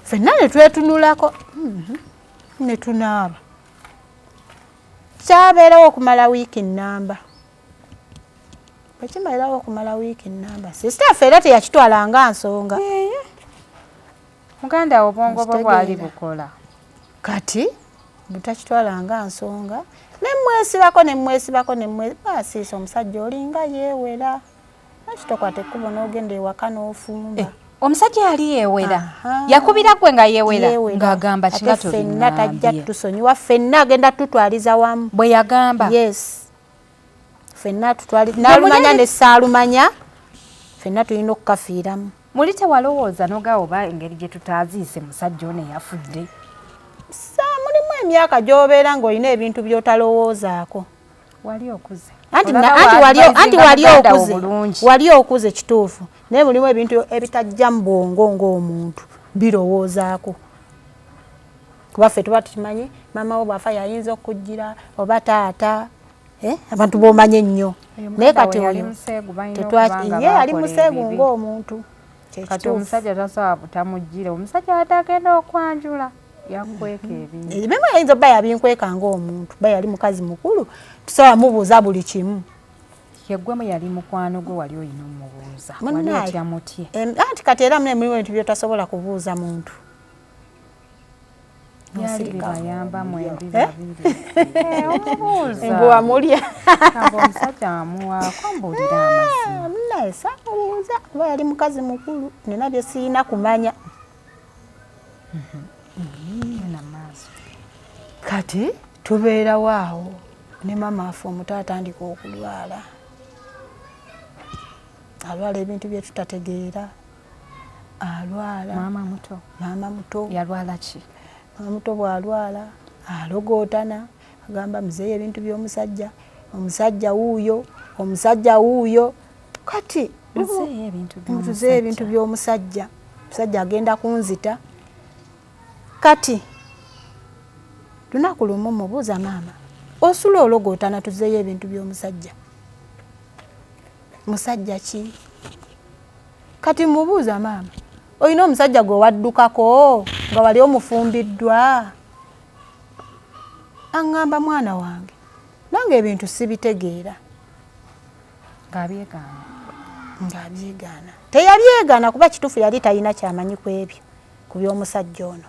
[SPEAKER 1] ffenna ne twetunulako ne tunaaba kyabeerawo okumala wiiki nnamba bwekimalirawo okumala wiiki nnamba sisitaffe era teyakitwalanga nsonga
[SPEAKER 2] muganda obwongo bwe bwali bukola
[SPEAKER 1] kati butakitwalanga nsonga nemwesibako basiisa omusajja olinga yeewera nakitokwata ekkubo n'ogenda ewaka n'ofumba
[SPEAKER 2] omusajja yali yeewera yakubira gwe nga yeewera ng'agamba kinga
[SPEAKER 1] ffenna tajja tusonyiwa ffenna agenda tutwaliza wamu
[SPEAKER 2] bwe yagamba
[SPEAKER 1] yes ffenna nalumanya ne saalumanya ffenna tulina okukafiiramu
[SPEAKER 2] muli tewalowooza n'ogaawo oba engeri gye tutaaziise musajja ono eyafudde
[SPEAKER 1] mulimu emyaka gy'obeera ng'olina ebintu by'otalowoozaako
[SPEAKER 2] wali okuze
[SPEAKER 1] anti wali okuze kituufu naye mulimu ebintu ebitajja mu bwongo ng'omuntu birowoozaako kuba ffe tuba tukimanyi maama wo bw'afa yayinza okujjira oba taata abantu b'omanye ennyo naye kati ali museegu ng'omuntu
[SPEAKER 2] kati omusajja tasobola butamujjira omusajja atagenda okwanjula yakweka ebintu
[SPEAKER 1] bimu ayinza obba yabinkweka ng'omuntu ba yali mukazi mukulu tusobola mubuuza buli kimu
[SPEAKER 2] yeggwemu yali mukwano gwe wali olina omubuuza wali otya mutye
[SPEAKER 1] anti kati era mulimu ebintu byotasobola kubuuza muntu
[SPEAKER 2] yalibayambamu embibabiri omubuuza
[SPEAKER 1] ngwamulya
[SPEAKER 2] omusajja amuwaako mbuulira amazima
[SPEAKER 1] munaye saamubuuza kuba yali mukazi mukulu nina bye sirina kumanya kati tubeerawo awo ne maama affe omuto atandika okulwala alwala ebintu bye tutategeera alwala maama muto
[SPEAKER 2] yalwala ki
[SPEAKER 1] maama muto bw'alwala alogootana agamba muzeeyo ebintu by'omusajja, omusajja wuuyo, omusajja wuuyo. Kati muzeeyo ebintu by'omusajja, omusajja agenda kunzita. Kati lunaku lumu mubuuza maama, osula ologootana tuzeeyo ebintu by'omusajja? Musajja ki? Kati mubuuza maama, olina omusajja gwe waddukako nga wali omufumbiddwa? Aŋŋamba mwana wange, nange ebintu sibitegeera. Ng'abyegaana. Teyabyegaana kuba kituufu yali talina kyamanyi ku ebyo, ku by'omusajja ono.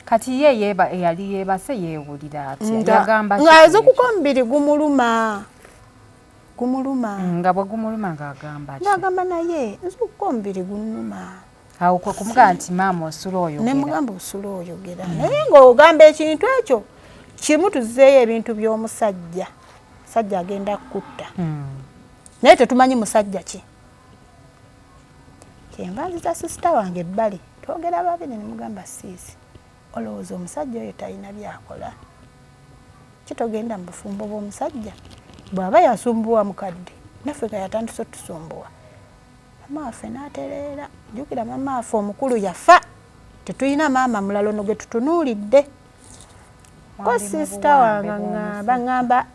[SPEAKER 2] Kati ye yali yeebase yeewulira atya? Yagamba
[SPEAKER 1] ng'aze kuko omubiri gumuluma.
[SPEAKER 2] Nga bwe gumuluma ng'agamba ki?
[SPEAKER 1] N'agamba naye nze kuko omubiri gunnuma.
[SPEAKER 2] Awo kwe kumugamba nti maama osula oyogera.
[SPEAKER 1] Ne mugamba osula oyogera. Naye ng'ogamba ekintu ekyo kimu tuzeeyo ebintu by'omusajja. Musajja agenda kutta. Naye tetumanyi musajja ki. Kyenva nziza sisita wange ebbali. Twogera babiri ne mugamba siisi. Olowooza omusajja oyo talina byakola. Kitogenda mu bufumbo bw'omusajja. Bw'aba yasumbuwa mukadde, naffe nga yatandise otusumbuwa. Mama waffe n'atereera. Jjukira mama waffe omukulu yafa. Tetulina maama mulala ono gwe tutunuulidde. Ko sisita wange ngamba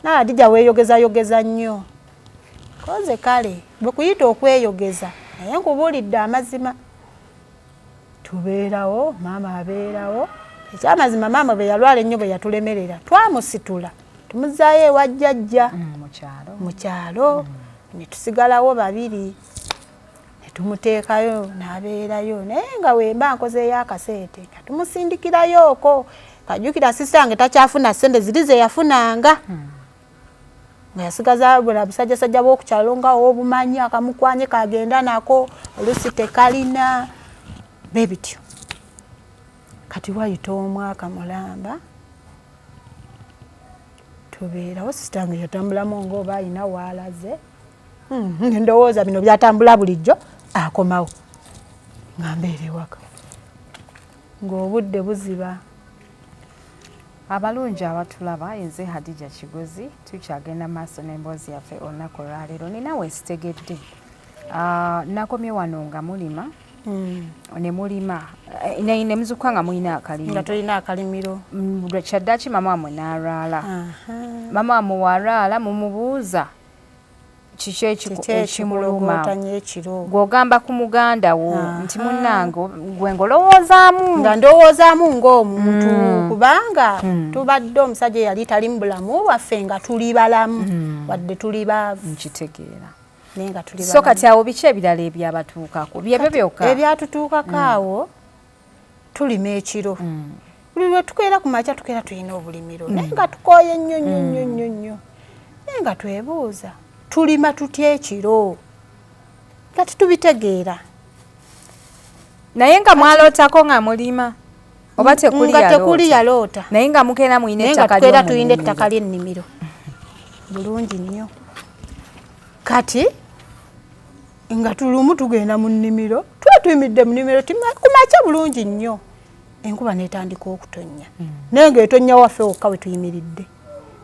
[SPEAKER 1] Naadija weeyogeza nnyo. Koze kale bwe kuyita okweyogeza naye nkubuulidde amazima. Tubeerawo, maama abeerawo. Ekyamazima maama bwe yalwala ennyo bwe yatulemerera twamusitula tumuzaayo ewa jjajja mu kyalo. Ne tusigalawo babiri ne tumuteekayo n'abeerayo. Naye nga wemba nkozeeyo akaseete nga tumusindikirayooko. Kajjukira sisita wange takyafuna ssente ziri ze yafunanga. Nga yasigaza bula busajjasajja bw'okukyalo nga obumanyi akamukwanye kagenda nako olusi tekalina bwe bityo. Kati wayita omwaka mulamba tubeerawo. Sisita wange yatambulamu ng'oba alina waalaze. Ndowooza bino byatambula bulijjo akomawo nga mbeera ewaka ng'obudde buziba.
[SPEAKER 2] Abalungi abatulaba, nze Hadija Kigozi, tukyagenda maaso n'emboozi yaffe olunaku olwaleero. Ninawe sitegedde nakomye wano nga mulima ne mulima ne muzuka nga mulina akalimiro.
[SPEAKER 1] Nga tulina akalimiro.
[SPEAKER 2] Kyaddaaki mama wamwe n'alwala. Mama wamwe walwala mumubuuza kiki ekimuluma. Gw'ogamba ku muganda wo nti munnange gwe ngolowoozaamu. Nga
[SPEAKER 1] ndowoozaamu ng'omuntu kubanga tubadde omusajja yali tali mu bulamu waffe nga tuli balamu wadde tuli baavu.
[SPEAKER 2] Nkitegeera.
[SPEAKER 1] Naye nga tuli balamu.
[SPEAKER 2] So kati awo biki ebirala ebyabatuukako? Byebyo byokka?
[SPEAKER 1] Ebyatutuukako awo tulima ekiro. Buli lwe tukeera ku makya tukeera tulina obulimiro. Naye nga tukooye nnyo nnyo nnyo nnyo nnyo. Naye nga twebuuza tulima tutya ekiro nga tetubitegeera.
[SPEAKER 2] Naye nga mwalootako nga mulima oba tekuli
[SPEAKER 1] yaloota.
[SPEAKER 2] Naye nga mukeera mulina ettaka
[SPEAKER 1] ly'omulimo. Naye nga tulina ettaka ly'ennimiro bulungi nnyo. Kati nga tulumu tugenda mu nnimiro tuba tuyimidde mu nnimiro kumakya bulungi nnyo. Enkuba n'etandika okutonnya. Naye nga etonnya waffe wokka we tuyimiridde.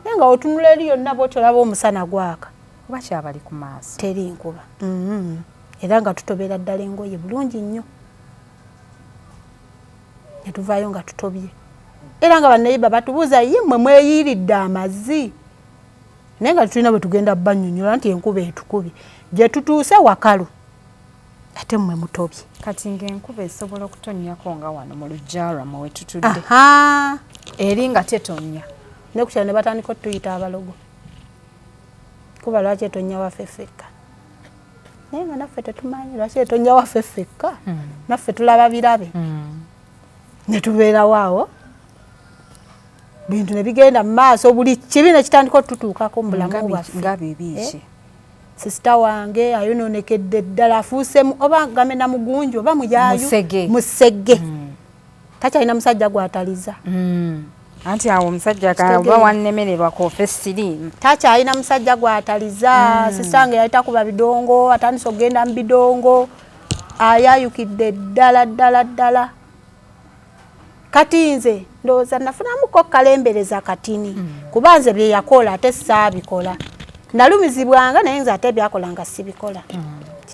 [SPEAKER 1] Naye nga otunula eri yonna bw'otyo olaba omusana gwaka.
[SPEAKER 2] Oba kyabali ku maaso.
[SPEAKER 1] Teri nkuba. Era nga tutobera ddala engoye bulungi nnyo. Ne tuvaayo nga tutobye. Era nga bannayiba batubuuza ye mmwe mweyiiridde amazzi. Naye nga tulina bwe tugenda bannyonnyola nti enkuba etukubye. Gye tutuuse wakalu. Ate mmwe mutobye.
[SPEAKER 2] Kati ng'enkuba esobola okutonnyako nga wano mu luggya lwammwe we tutudde. Eri nga tetonnya.
[SPEAKER 1] Ne ku kyalo ne batandika otuyita abalogo. Kuba lwaki etonnya waffe ffekka. Naye nga naffe tetumanyi lwaki etonnya waffe ffekka. Naffe tulaba birabe. Ne tubeerawo awo. Bintu ne bigenda mu maaso buli kibi ne kitandika otutuukako mu bulamu bwaffe.
[SPEAKER 2] Nga bibiiki.
[SPEAKER 1] Sisita wange ayonoonekedde ddala afuusemu oba gamena mugunju oba muyaayu. Musege. Takyalina musajja gw'ataliza.
[SPEAKER 2] Anti awo omusajja oba wannemererwa koofe siriimu.
[SPEAKER 1] Takyalina musajja gw'ataliza. Sisita wange yali takuba bidongo atandise okugenda mu bidongo. Ayaayukidde ddala ddala ddala. kati nze ndowooza nafunamuko kalembereza katini kuba nze bye yakola ate saabikola nalumizibwanga naye nze ate byakola nga sibikola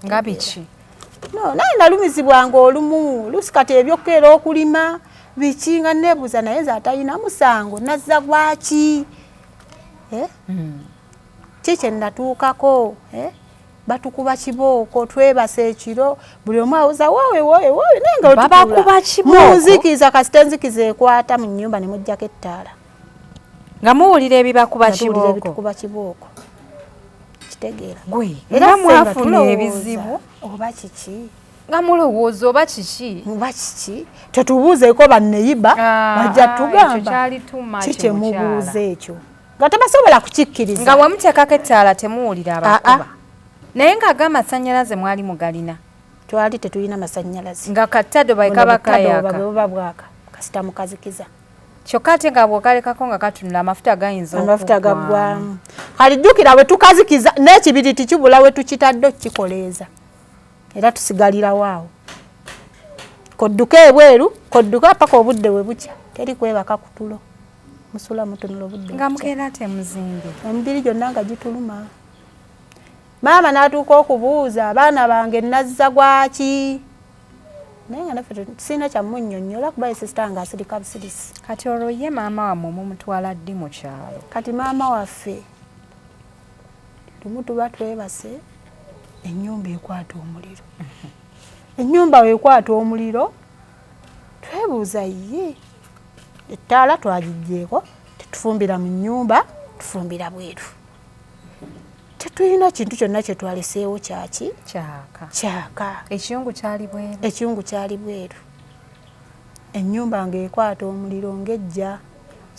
[SPEAKER 2] nga biki
[SPEAKER 1] no naye nalumizibwanga olumu lusi kati ebyokera okulima biki nga nebuuza naye nze atalina musango nazza gwaki kiki natuukako batukuba kibooko twebasa ekiro buli omu awuza wowe naye nga
[SPEAKER 2] babakuba kibooko
[SPEAKER 1] munzikiza kasite nzikiza ekwata mu nnyumba ne mujjako ettaala
[SPEAKER 2] nga muwulira ebibakuba
[SPEAKER 1] kibooko kitegeera
[SPEAKER 2] gwe era mwafuna ebizibu
[SPEAKER 1] oba kiki
[SPEAKER 2] nga mulowooza oba kiki
[SPEAKER 1] tetubuuzeeko banneyiba bajja tugamba kiki mubuuza ekyo nga tebasobola kukikkiriza
[SPEAKER 2] nga wamuteekako ettaala temuwulira abakuba naye ng'ag'amasannyalaze mwali mugalina
[SPEAKER 1] twali tetulina masannyalaze
[SPEAKER 2] nga kattado
[SPEAKER 1] bwekaba bwaka kasita mukazikiza
[SPEAKER 2] kyokka ate nga bw'okalekako nga katunula amafuta
[SPEAKER 1] amafuta gaggwamu kali jjukira bwe tukazikiza n'ekibiriti kibula we tukitadde okukikoleeza era tusigalirawo awo kodduka ebweru kodduka paka obudde we bukya teri kwebaka kutulo musula mutunula obudde
[SPEAKER 2] nga mukeera temuzimbye
[SPEAKER 1] emibiri gyonna nga gituluma maama n'atuuka okubuuza abaana bange nazza gwaki naye nga naffe sirina kyamunnyonnyola kuba esisita nga asirika busirisi
[SPEAKER 2] kati olwo ye maama wammwe mumutwala ddi mu kyalo
[SPEAKER 1] kati maama waffe lumu tuba twebase ennyumba ekwata omuliro ennyumba weekwata omuliro twebuuza ye ettaala twagiggyeko tetufumbira mu nnyumba tufumbira bweru tetulina kintu kyonna kye twaleseewo kyaki kyaka
[SPEAKER 2] ekiyungu
[SPEAKER 1] kyali bweru ennyumba ng'ekwata omuliro ng'ejja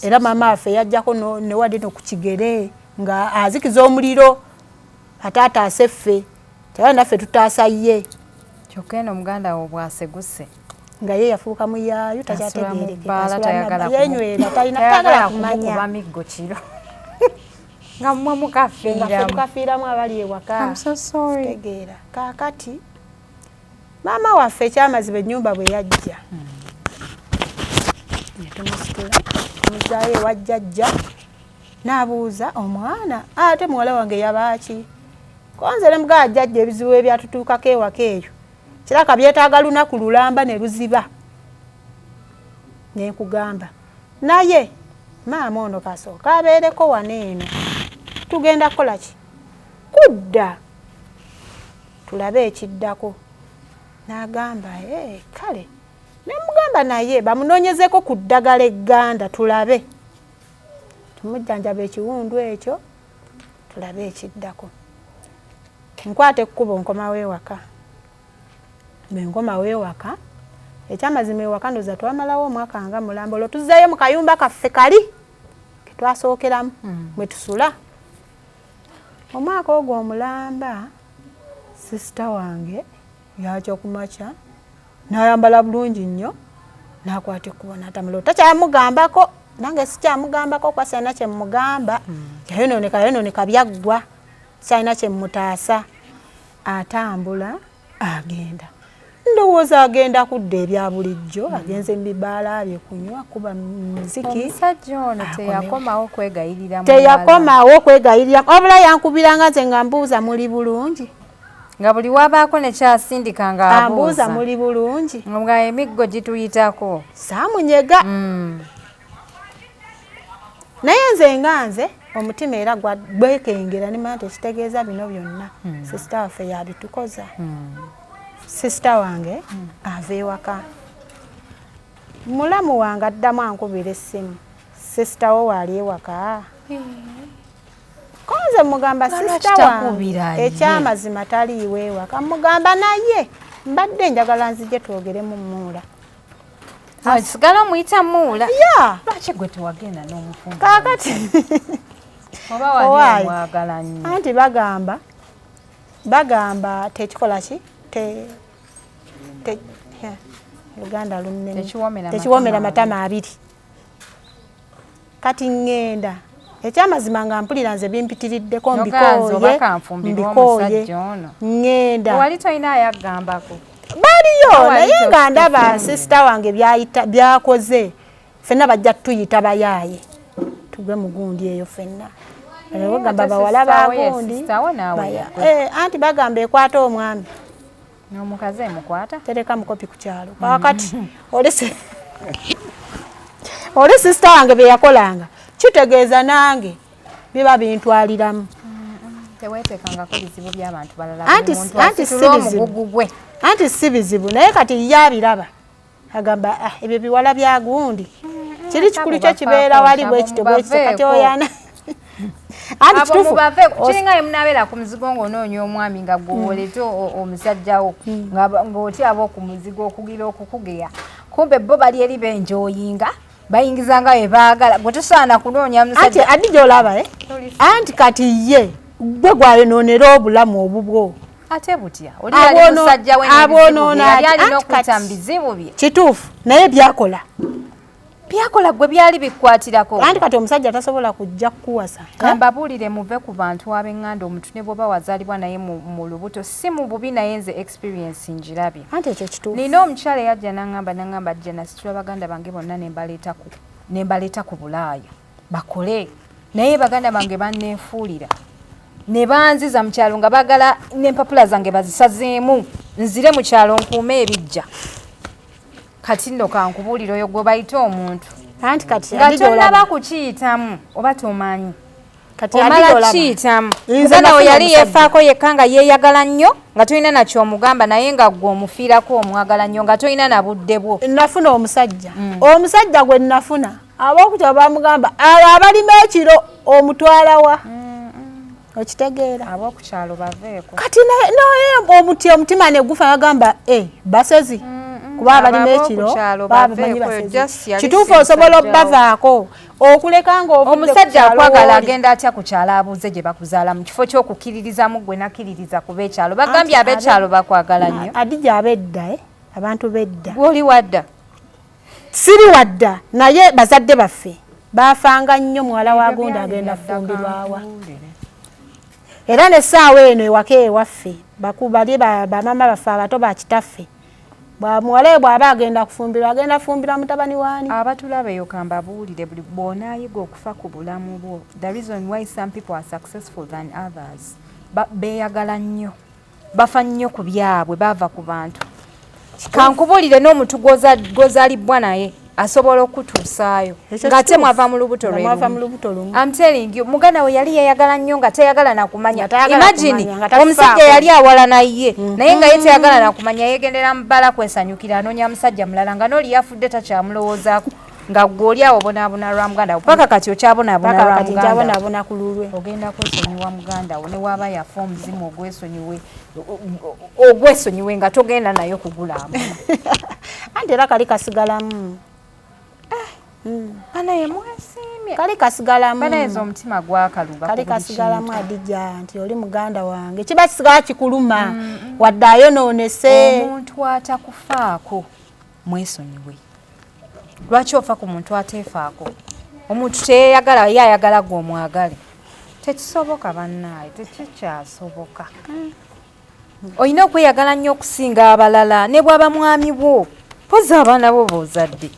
[SPEAKER 1] era maama waffe yajjako newadde nokukigere nga azikiza omuliro ataataase ffe tewali naffe tutaasa ye
[SPEAKER 2] kyokka eno muganda wo bwaseguse
[SPEAKER 1] nga ye yafuuka muyaayu
[SPEAKER 2] takyategeereyenywera
[SPEAKER 1] tayagala kumanya
[SPEAKER 2] miggo kiro nga mmwe mukafiiramu
[SPEAKER 1] abali ewaka tegeera kaakati maama waffe ekyamaziba ennyumba bwe yajja netumusitula muzaayo ewajjajja n'abuuza omwana ate muwala wange yabaaki konze ne mugaa jjajja ebizibu ebyatutuukako ewaka eyo kiraka byetaaga lunaku lulamba ne luziba nenkugamba naye maama ono kasooka abeereko wano eno tugenda kukola ki kudda tulabe ekiddako n'agamba kale nemugamba naye bamunoonyezeko ku ddagala egganda tulabe tumujjanjaba ekiwundu ekyo tulabe ekiddako nkwata ekkubo nkomawo ewaka bwe nkomawo ewaka ekyamazima ewaka ndoza twamalawo omwaka nga mulamba olwo tuzzayo mu kayumba kaffe kali ketwasookeramu mwe tusula omwaka ogwo omulamba sisita wange yakya kumakya n'ayambala bulungi nnyo n'akwata ekkubo n'atamula takyamugambako nange sikyamugambako kwa sirina kye mugamba yayonooneka byaggwa sirina kye mutaasa atambula agenda ndowooza agenda kudda ebya bulijjo agenze mu bibaala bye kunywa kuba muziki
[SPEAKER 2] omusajja ono teyakomawo
[SPEAKER 1] kwegayirira wabula yankubiranga nze nga mbuuza muli bulungi
[SPEAKER 2] nga buli wabaako nekyasindika nga
[SPEAKER 1] ambuuza muli bulungi
[SPEAKER 2] nga emiggo gituyitako
[SPEAKER 1] saamunyega naye nze nga nze omutima era gwekengera nimanya nti ekitegeeza bino byonna sisita waffe yabitukoza sisita wange ava ewaka mulamu wange addamu ankubira essimu sisita wo waali ewaka konze mugamba sisita wange ekyamazima taliiwo ewaka mugamba naye mbadde njagala nzije twogere mu muula
[SPEAKER 2] sigala omuyita muula lwaki gwe tewagenda n'omufumbo
[SPEAKER 1] kaakati
[SPEAKER 2] oba wali omwagala nnyo
[SPEAKER 1] anti bagamba tekikola ki Luganda lunene tekiwomera matama abiri kati ngenda ekyamazima nga mpulira nze bimpitiriddeko mbikooye ngenda
[SPEAKER 2] wali tolina ayagambako
[SPEAKER 1] baliyo naye nga ndaba sister wange byakoze ffenna bajja tuyita bayaaye tugwe mugundi eyo ffenna bagamba bawala bagundi anti bagamba ekwata omwami
[SPEAKER 2] n'omukazi emukwata
[SPEAKER 1] tereka mukopi ku kyalo kakati oli sister wange bye yakolanga kitegeeza nange biba bintwaliramu
[SPEAKER 2] teweetekangako bizibu by'abantu balala
[SPEAKER 1] anti si bizibu naye kati yabiraba agamba ebyo biwala bya gundi kiri kikulu kyo kibeera wali bwekito kati oyana
[SPEAKER 2] anti kituufu kiringa ye munabeera ku muzigo ng'onoonya omwami nga gwolete omusajjawo ng'otyaba ku muzigo okugira okukugeya kumbe bo bali eri benjooyinga bayingizanga we baagala gwe tosaana kunoonya musajja
[SPEAKER 1] anti addi gy'olaba anti kati ye gwe gwayonoonera obulamu obubwo
[SPEAKER 2] ate butya oli yali musajja we yali alina okuyita mu bizibu bye
[SPEAKER 1] kituufu naye byakola
[SPEAKER 2] gwe byali bikwatirako
[SPEAKER 1] anti kati omusajja tasobola kujja kukuwasa
[SPEAKER 2] kambabuulire muve ku bantu ab'eŋŋanda omuntu ne bw'oba wazaalibwa naye mu lubuto si mu bubi naye nze experience njirabye
[SPEAKER 1] anti ekyo kituufu
[SPEAKER 2] nina omukyala yajja n'aŋŋamba ajja nasitula baganda bange bonna ne mbaleeta ku bulaaya bakole naye baganda bange banneefuulira ne banziza mu kyalo nga bagala n'empapula zange bazisazeemu nzire mu kyalo nkuume ebijja kati nno kankubuulira oyo gwe bayita omuntu
[SPEAKER 1] anti kati
[SPEAKER 2] nga tonnaba kukiyitamu oba tomanyi
[SPEAKER 1] kati
[SPEAKER 2] omala kiyitamu muganda we yali yeefaako yekka nga yeeyagala nnyo nga tolina nakyo omugamba naye nga gwe omufiirako omwagala nnyo nga tolina na budde bwo
[SPEAKER 1] nafuna omusajja gwe nafuna ab'okutya bamugamba abo abalima ekiro omutwalawa okitegeera
[SPEAKER 2] ab'okukyalo baveeko
[SPEAKER 1] kati naye omutima ne gufa agamba basezi kuba abalima ekiro babamanyi basezi kituufu osobola obbavaako okuleka
[SPEAKER 2] omusajja akwagala agenda atya ku kyalo abuuze gye bakuzaala mu kifo ky'okukkiririzamu gwe nakkiririza ku b'ekyalo bagambye ab'ekyalo bakwagala nnyo
[SPEAKER 1] adija ab'edda abantu b'edda
[SPEAKER 2] gw'oli wadda
[SPEAKER 1] siri wadda naye bazadde baffe baafanga nnyo muwala wa gundi agenda kufumbirwawa era n'essaawa eno ewaka ewaffe bali bamama baffe abato bakitaffe muwala bw'aba agenda kufumbirwa agenda kufumbirwa mutabani waani
[SPEAKER 2] abatulaba eyo kambabuulire buli bw'onaayiga okufa ku bulamu bwo the reason why some people are successful than others beeyagala nnyo bafa nnyo ku byabwe bava ku bantu kankubuulire n'omuntu gw'ozaalibwa naye asobola okutuusaayo ng'ate mwava mu lubuto lwe I'm telling you muganda we yali yeeyagala nnyo nga teyagala nakumanya imagine omusajja yali awala naye naye nga ye teyagala nakumanya yeegendera mu bbala kwesanyukira anoonya musajja mulala nga n'oli yafudde takyamulowoozaako nga gw'oli awo obonaabona lwa muganda wo paka kati okyabonaabona lwa
[SPEAKER 1] muganda ku lulwe
[SPEAKER 2] ogenda kwesonyiwa muganda wo ne waaba yafa omuzimu ogwesonyiwe nga togenda nayo kugulaamu
[SPEAKER 1] anti era kali kasigalamu
[SPEAKER 2] banaye mwesiimye
[SPEAKER 1] kali kasigalamu
[SPEAKER 2] banayeza omutima gwakaluba
[SPEAKER 1] kali kasigalamu adija nti oli muganda wange kiba kisigala kikuluma wadde ayonoonese
[SPEAKER 2] omuntu atakufaako mwesonyiwe lwaki ofa ku muntu ateefaako omuntu teyeyagala ye ayagala gwe omwagale tekisoboka bannaaye tekikyasoboka olina okweyagala nnyo okusinga abalala ne bwaba mwami bwo poza abaana bo boozadde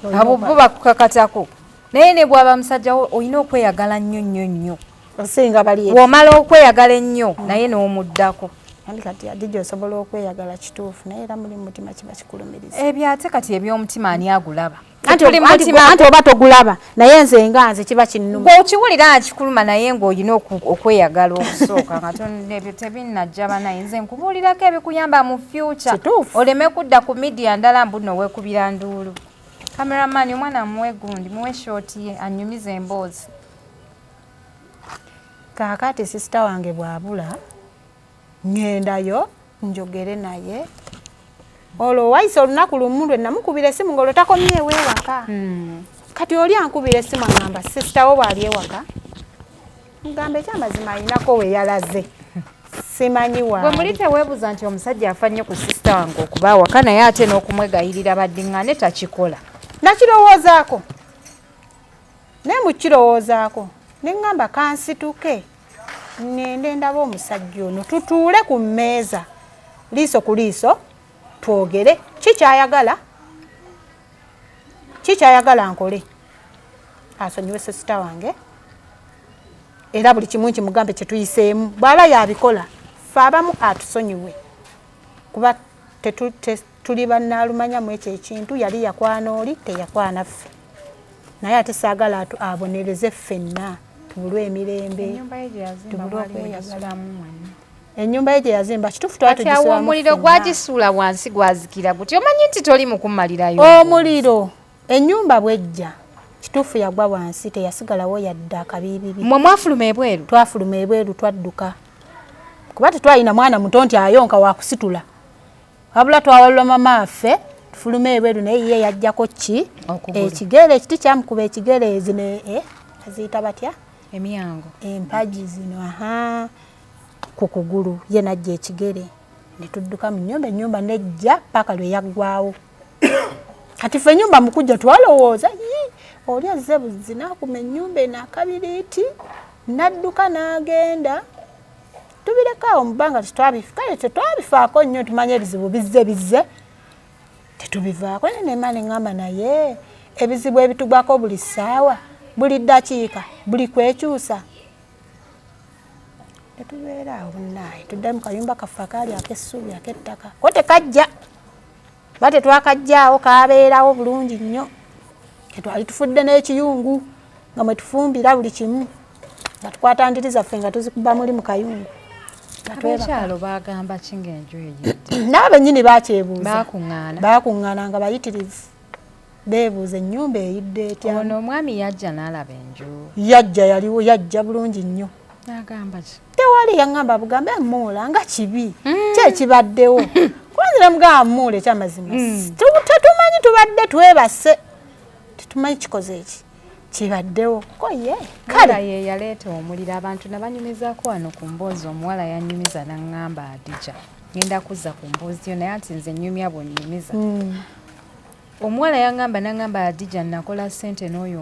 [SPEAKER 2] abo bo bakukakatako naye ne bwaba musajja wo olina okweyagala nnyo nnyo nnyo
[SPEAKER 1] osinga bali
[SPEAKER 2] bw'omala okweyagala ennyo naye n'omuddako
[SPEAKER 1] andi kati adijja osobola okweyagala kituufu naye era muli mutima kiba kikulumiriza
[SPEAKER 2] ebyo ate kati eby'omutima ani agulaba
[SPEAKER 1] anti oba togulaba naye nze nga nze kiba kinnuma
[SPEAKER 2] okiwulira nga kikuluma naye ng'olina okweyagala okusooka nga ebyo tebinnajja banaye nze nkubuulirako ebikuyamba mu future oleme kudda ku midiya ndala mbu nno weekubira nduulu kameramani omwana muwe gundi muwe shooti ye anyumize emboozi
[SPEAKER 1] kaakati sisita wange bw'abula ngendayo njogere naye olwo wayise olunaku lumu lwe namukubira essimu ng'olwo takomyewo ewaka kati oli ankubira essimu agamba sisita wo bw'ali ewaka ngamba ekyamazima alinako we yalaze simanyi waali
[SPEAKER 2] gwe muli teweebuza nti omusajja afa nnyo ku sisita wange okuba awaka naye ate n'okumwegayirira baddiŋŋane takikola
[SPEAKER 1] nakirowoozaako naye mukirowoozaako ne ŋŋamba kansituke ngende ndaba omusajja ono tutuule ku mmeeza liiso ku liiso twogere kikyayagala nkole asonyiwe sisita wange era buli kimu kimugambe kyetuyiseemu bw'aba yabikola fe abamu atusonyiwe kuba tuli bannaalumanyamu ekyo ekintu yali yakwana oli teyakwana ffe naye ate saagala abonereze ffenna tubulwe emirembe tubulwe okweyagalamu ennyumba ye gye yazimba kituufu twali tugisulamu
[SPEAKER 2] omuliro gwagisuula wansi gwazikira guti omanyi nti toli mukumalirayo
[SPEAKER 1] omuliro ennyumba bwejja kituufu yagwa wansi teyasigalawo yadde akabiibibi
[SPEAKER 2] mwe mwafuluma ebweru
[SPEAKER 1] twafuluma ebweru twadduka kuba tetwalina mwana muto nti ayonka wakusitula wabula twawalula mama affe tufuluma ebweru naye ye yajjako ki ekigere ekiti kyamukuba ekigere zino aziyita batya
[SPEAKER 2] emyango
[SPEAKER 1] empaji zino ku kugulu ye najja ekigere ne tudduka mu nnyumba ennyumba nejja paka lwe yaggwawo kati ffe ennyumba mukujja twalowooza oli azze buzzi naakuma ennyumba eno akabiriiti nadduka n'agenda tubirekawo mu bbanga kale tetwabifaako nnyo tumanye ebizibu bizze tetubivaako nema neŋŋamba naye ebizibu ebitugwako buli ssaawa buli ddakiika buli kwekyusa tetubeera awo bunaaye tudde mu kayumba kaffe akaali ak'essuubi ak'ettaka ko tekajja ba tetwakajjaawo kabeerawo bulungi nnyo twali tufudde n'ekiyungu nga mwe tufumbira buli kimu nga tukwatandiriza ffe nga tuzikuba muli mu kayungu
[SPEAKER 2] abakyalo bagamba kinga enju eyidde
[SPEAKER 1] n'abennyini bakyebuuza
[SPEAKER 2] bakuŋŋaana
[SPEAKER 1] nga bayitirivu beebuuza ennyumba eyidde etya
[SPEAKER 2] ono omwami yajja n'alaba enju
[SPEAKER 1] yaliwo yajja bulungi nnyo
[SPEAKER 2] n'agamba ki
[SPEAKER 1] tewali yaŋŋamba bugambe muula nga kibi kyekibaddewo kubanzira mugamba muula ekyamazima tetumanyi tubadde twebase tetumanyi kikoze eki kibaddewo koye
[SPEAKER 2] kale ye yaleeta omuliro abantu nabanyumizaako wano ku mboozi omuwala yanyumiza naŋŋamba Adija ngenda kuzza ku mboozi yo naye ati nze nnyumya bwonnyumiza omuwala yaŋŋamba naŋŋamba Adija nakola ssente n'oyo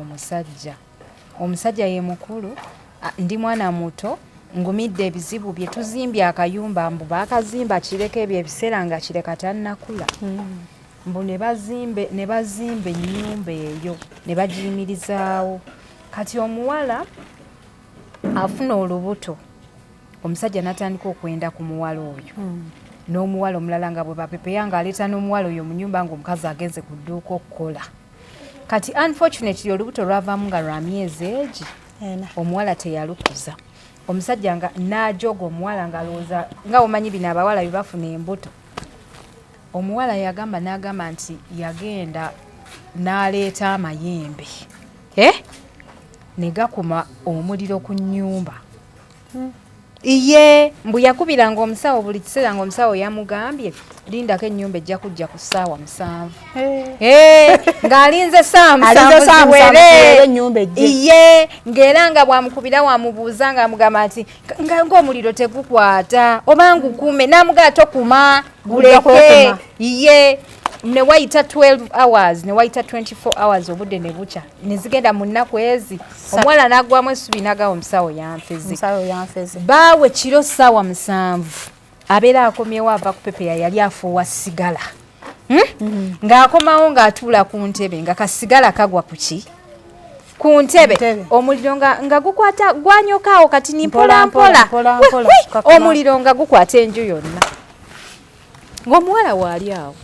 [SPEAKER 2] omusajja ye mukulu ndi mwana muto ngumidde ebizibu bye tuzimbye akayumba mbu baakazimba kireka ebyo ebiseera nga kireka tannakula mbu ne bazimba ennyumba eyo ne bagiyimirizaawo kati omuwala afuna olubuto omusajja n'atandika okwenda ku muwala oyo n'omuwala omulala nga bwe bapepeya ng'aleeta n'omuwala oyo mu nnyumba ng'omukazi agenze ku dduuka okukola kati unfortunately olubuto lwavaamu nga lwa myezi egi omuwala teyalukuza omusajja nga n'ajoga omuwala ng'alowooza nga omanyi bino abawala bye bafuna embuto omuwala n'agamba nti yagenda n'aleeta amayembe ne gakuma omuliro ku nnyumba iye mbu yakubiranga omusawo buli kiseera ng'omusawo yamugambye lindako ennyumba ejja kujja ku ssaawa 7 ng'alinze ssaawa 7 iye ng'era nga bwamukubira wamubuuza ng'amugamba nti ng'omuliro tegukwata oba ngukume n'amugamba tokuma guleke iye ne wayita 12 hours ne wayita 24 hours obudde ne bukya ne zigenda mu nnaku ezi omwana n'aggwamu essubi n'agamba omusawo yanfeze baawe kiro ssaawa 7 abeera akomyewo ava ku pepeya yali afuuwa sigala ng'akomawo ng'atuula ku ntebe nga kasigala kagwa ku ntebe omuliro nga gukwata gwanyokaawo kati ni mpola omuliro nga gukwata enju yonna ng'omuwala waali awo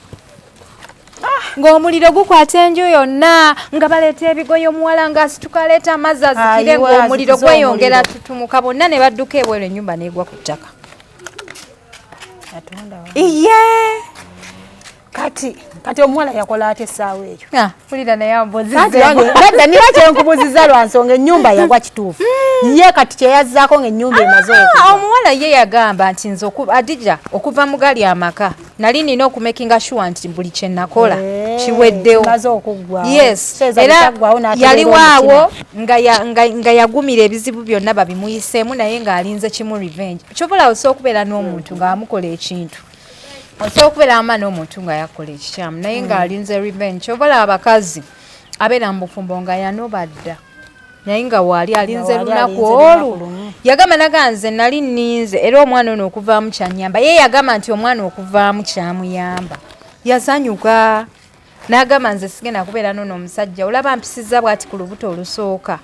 [SPEAKER 2] ng'omuliro gukwata enju yonna nga baleeta ebigoye omuwala ng'asituka aleeta amazzi azikire ng'omuliro gweyongera tutumuka bonna ne badduka ebweru ennyumba n'egwa ku ttaka iye
[SPEAKER 1] kati omuwala yakola atya essaawa eyo
[SPEAKER 2] pulira naye
[SPEAKER 1] ambozizadda niba kyenkubuziza lwa nsonga ennyumba yagwa kituufu ye kati kyeyazzaako ng'ennyumba emaze
[SPEAKER 2] omuwala ye yagamba nti nze Adija okuva mu gali amaka nali nina okumakinga sure nti buli kye nakola kiweddewo yes era yaliwaawo nga yagumira ebizibu byonna babimuyiseemu naye ng'alinze kimu revenge kyobola osobola okubeera n'omuntu ng'amukola ekintu osobola okubeera ama n'omuntu nga yakola ekikyamu naye ng'alinze revenge kyobola abakazi abeera mu bufumbo nga yanobadda naye nga waali alinze lunaku olwo yagamba naganze nali nninze era omwana ono okuvaamu kyanyamba ye yagamba nti omwana okuvaamu kyamuyamba yasanyuka n'agamba nze sigenda kubeera n'ono omusajja olaba mpisizza bw'ati ku lubuto olusooka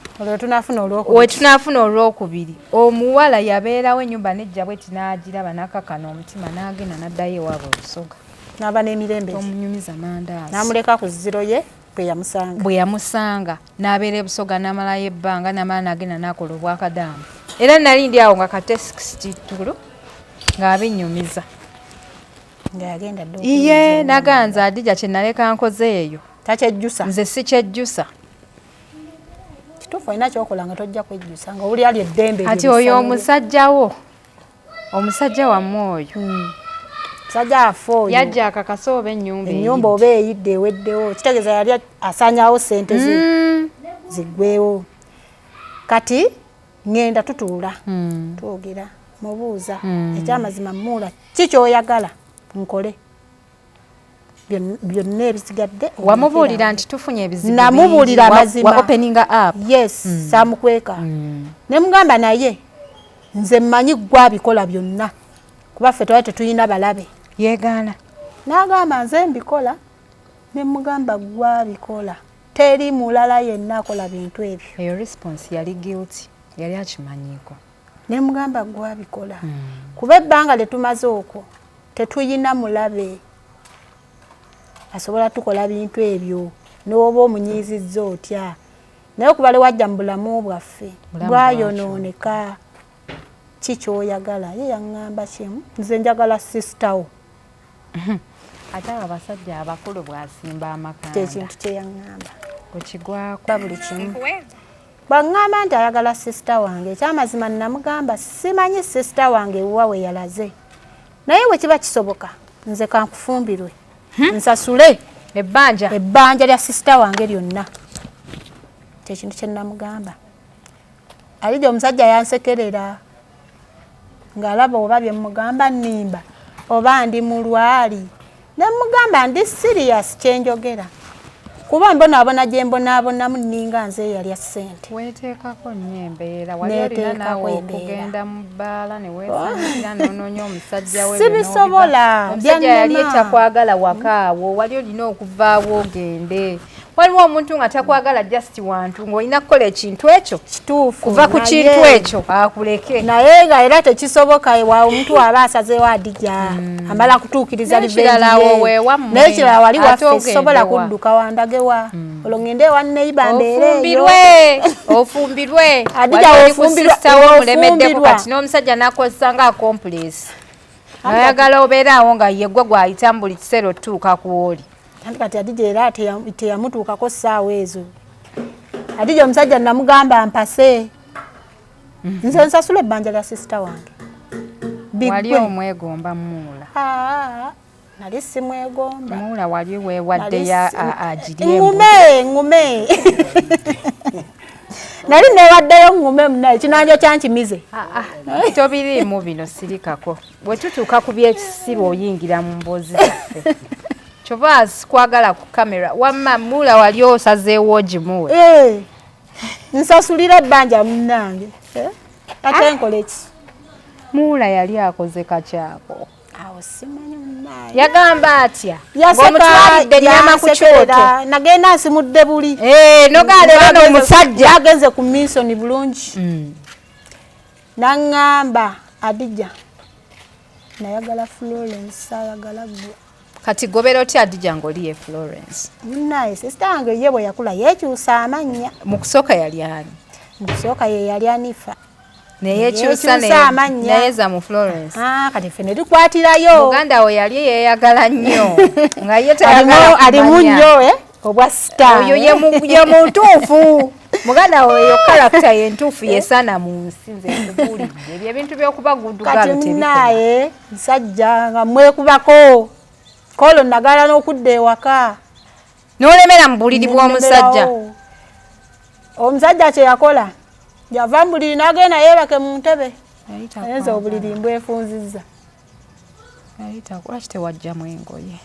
[SPEAKER 2] we tunaafuna olwokubiri omuwala yabeerawo ennyumba nejja bweti n'agiraba n'akakana omutima n'agenda n'addayo ewaabwe olusoga
[SPEAKER 1] n'aba n'emirembe
[SPEAKER 2] omunyumiza mandaazi
[SPEAKER 1] n'amuleka ku ziro ye bwe yamusanga
[SPEAKER 2] n'abeera ebusoga n'amalayo ebbanga n'amala n'agenda n'akola obwakadamu era nali ndi awo nga katesikisitulu ng'abinyumiza iye naganza Adija kye naleka nkoze eyo
[SPEAKER 1] takyejjusa
[SPEAKER 2] nze si kyejjusa
[SPEAKER 1] kituufu olina kyokola nga tojja kwejjusa nga oli ali eddembe
[SPEAKER 2] ati oyo omusajja wammwe oyo
[SPEAKER 1] musajja afe oyo
[SPEAKER 2] yajja akakasa oba
[SPEAKER 1] ennyumba oba eyidde eweddewo kitegeeza yali asanyawo ssente ziggwewo kati ngenda tutuula twogera mubuuza ekyamazima muula kikyoyagala nkole byonna ebisigadde
[SPEAKER 2] wamubuulira nti tufunye ebizibu
[SPEAKER 1] namubuulira amazima
[SPEAKER 2] opening up
[SPEAKER 1] yes saamukweka ne mugamba naye nze mmanyi gwabikola byonna kuba ffe twali tetulina balabe
[SPEAKER 2] yeegaana
[SPEAKER 1] n'agamba nze mbikola ne mugamba gwabikola teri mulala yenna akola bintu ebyo
[SPEAKER 2] eyo response yali guilty yali akimanyiiko
[SPEAKER 1] ne mugamba gwabikola kuba ebbanga letumaze okwo tetuyina mulabe asobola tukola bintu ebyo n'oba omunyizizza otya naye okubale wajja mu bulamu bwaffe bwayonooneka kikyoyagala ye yaŋŋamba kimu nze njagala sisitawo
[SPEAKER 2] ate abasajja abakulu bwasimba amakanda
[SPEAKER 1] kyekintu kyeyaŋŋamba
[SPEAKER 2] okigwako
[SPEAKER 1] buli kimu bwaŋŋamba nti ayagala sisita wange ekyamazima namugamba simanyi sisita wange ewa we yalaze naye we kiba kisoboka nze kankufumbirwe nsasule ebbanja lya sisita wange lyonna kyekintu kye namugamba Adija omusajja yansekerera ng'alaba oba bye mugamba nnimba oba ndi mulwali ne mugamba ndi serious kyenjogera kuba mbonaabona gye mbonaabonamu nninga nze yalya ssente
[SPEAKER 2] weeteekako nnyo embeera wali olina naawe okugenda mu bbaala ne weesanyukira n'onoonya omusajja we
[SPEAKER 1] sibisobola
[SPEAKER 2] omusajja yali etakwagala wakaawo wali olina okuvaawo ogende waliwo omuntu nga takwagala just wantu ng'olina kukola ekintu ekyo
[SPEAKER 1] kituufu
[SPEAKER 2] kuva ku kintu ekyo akuleke
[SPEAKER 1] naye nga era tekisoboka omuntu aba asazeewo Adija amala kutuukiriza livenjiye naye kirala wali waffe sobola kudduka wandagewa olwo ngende ewa neiba mbeereeyo
[SPEAKER 2] ofumbirwe
[SPEAKER 1] Adija
[SPEAKER 2] omulemeddeko kati n'omusajja n'akozesa nga accomplice nayagala obeera awo nga yeggwe gwayitamu buli kiseera otutuuka ku oli
[SPEAKER 1] kati Adija era teyamutuukako ssaawa ezo Adija omusajja namugamba mpase nze nsasula ebbanja lya sisita wange
[SPEAKER 2] wali omwegomba muula
[SPEAKER 1] nali simwegomba
[SPEAKER 2] muula wali weewaddeyo agiri
[SPEAKER 1] ngume nali neewaddeyo ngume munaye kinanja kyankimize
[SPEAKER 2] tobiriimu bino sirikako bwe tutuuka ku byekisibo oyingira mu mboozi zaffe kyova sikwagala ku kamera wamma muula wali osazeewo gimuwe
[SPEAKER 1] nsasulira ebbanja munnange ate nkola eki
[SPEAKER 2] muula yali akoze kakyako
[SPEAKER 1] awo simanyi munnange
[SPEAKER 2] yagamba atya ng'omutwalidde ennyama ku kyoto
[SPEAKER 1] nagenda nsimudde buli
[SPEAKER 2] nogaleera n'omusajja
[SPEAKER 1] agenze ku minsoni bulungi naŋŋamba Adija nayagala Florence ayagala gwe
[SPEAKER 2] kati gobera otya Adija ng'oli ye Florence
[SPEAKER 1] munaye sisita wange ye bwe yakula yeekyusa amannya
[SPEAKER 2] mu kusooka yali ani
[SPEAKER 1] mu kusooka ye yali Anifa
[SPEAKER 2] neyekyusa nayeza mu Florence
[SPEAKER 1] kati ffe ne tukwatirayo
[SPEAKER 2] muganda we yali yeeyagala nnyo nga ye
[SPEAKER 1] alimu nnyo obwa sita
[SPEAKER 2] oyo ye mutuufu muganda we yo karakita ye ntuufu yesaana mu nsi nze nkubuulidde ebyo ebintu by'okuba guddugalo
[SPEAKER 1] kati munaye musajja nga mwekubako kolo nagala n'okudda ewaka
[SPEAKER 2] n'olemera mu buliri bw'omusajja
[SPEAKER 1] omusajja kye yakola yava mu buliri n'agenda yeebake mu ntebe ayinza obuliri mbwefunzizza
[SPEAKER 2] lwaki tewajjamu engoye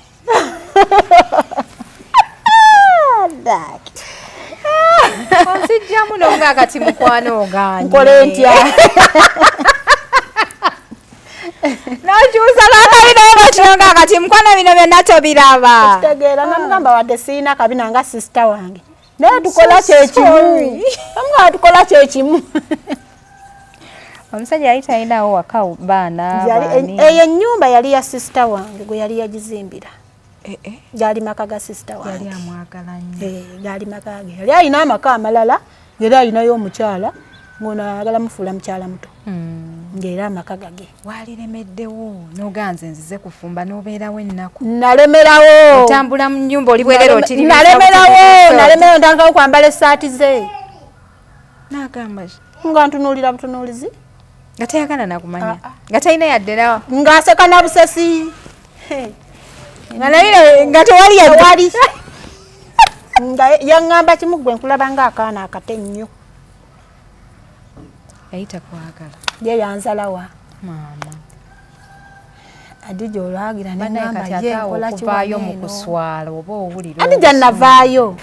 [SPEAKER 2] onsijjamu nonga akati mukwano oganye
[SPEAKER 1] nkole ntya
[SPEAKER 2] nakyusa n'akabinaye bakino nga kati mukwana bino byonna tobiraba.
[SPEAKER 1] Kitegeera namugamba wadde siina kabina nga sister wange. Naye tukola kyekimu. Namugamba tukola kyekimu.
[SPEAKER 2] Omusajja yali talinawo waka baana baani.
[SPEAKER 1] Eyo ennyumba yali ya sister wange gwe yali yagizimbira. Gali maka ga sister wange.
[SPEAKER 2] Yali amwagala nnyo.
[SPEAKER 1] Gali maka ge. Yali alina amaka amalala, era alinayo omukyala, ngono ayagala mufuula mukyala muto. Ng'era amaka gage.
[SPEAKER 2] Walirimeddewo n'oganze nzize kufumba n'obeerawo ennaku.
[SPEAKER 1] Nalemerawo.
[SPEAKER 2] Otambula mu nnyumba oli bwerera otiri.
[SPEAKER 1] Nalemerawo ntandikawo kwambala essaati ze.
[SPEAKER 2] N'agamba
[SPEAKER 1] nga ntunuulira butunuulizi.
[SPEAKER 2] Nga tayagala nakumanya. Nga talina yadderawo.
[SPEAKER 1] Ng'aseka na busesi.
[SPEAKER 2] Nga naye nga tewali
[SPEAKER 1] yawali. Nga yaŋŋamba kimu gwe nkulaba ng'akaana akate nnyo.
[SPEAKER 2] Yayita kwagala.
[SPEAKER 1] Ye yanzalawa.
[SPEAKER 2] Maama.
[SPEAKER 1] Adija olwagira
[SPEAKER 2] n'eŋŋamba ye nkola kivaayo mu kuswala oba owulira.
[SPEAKER 1] Adija navaayo.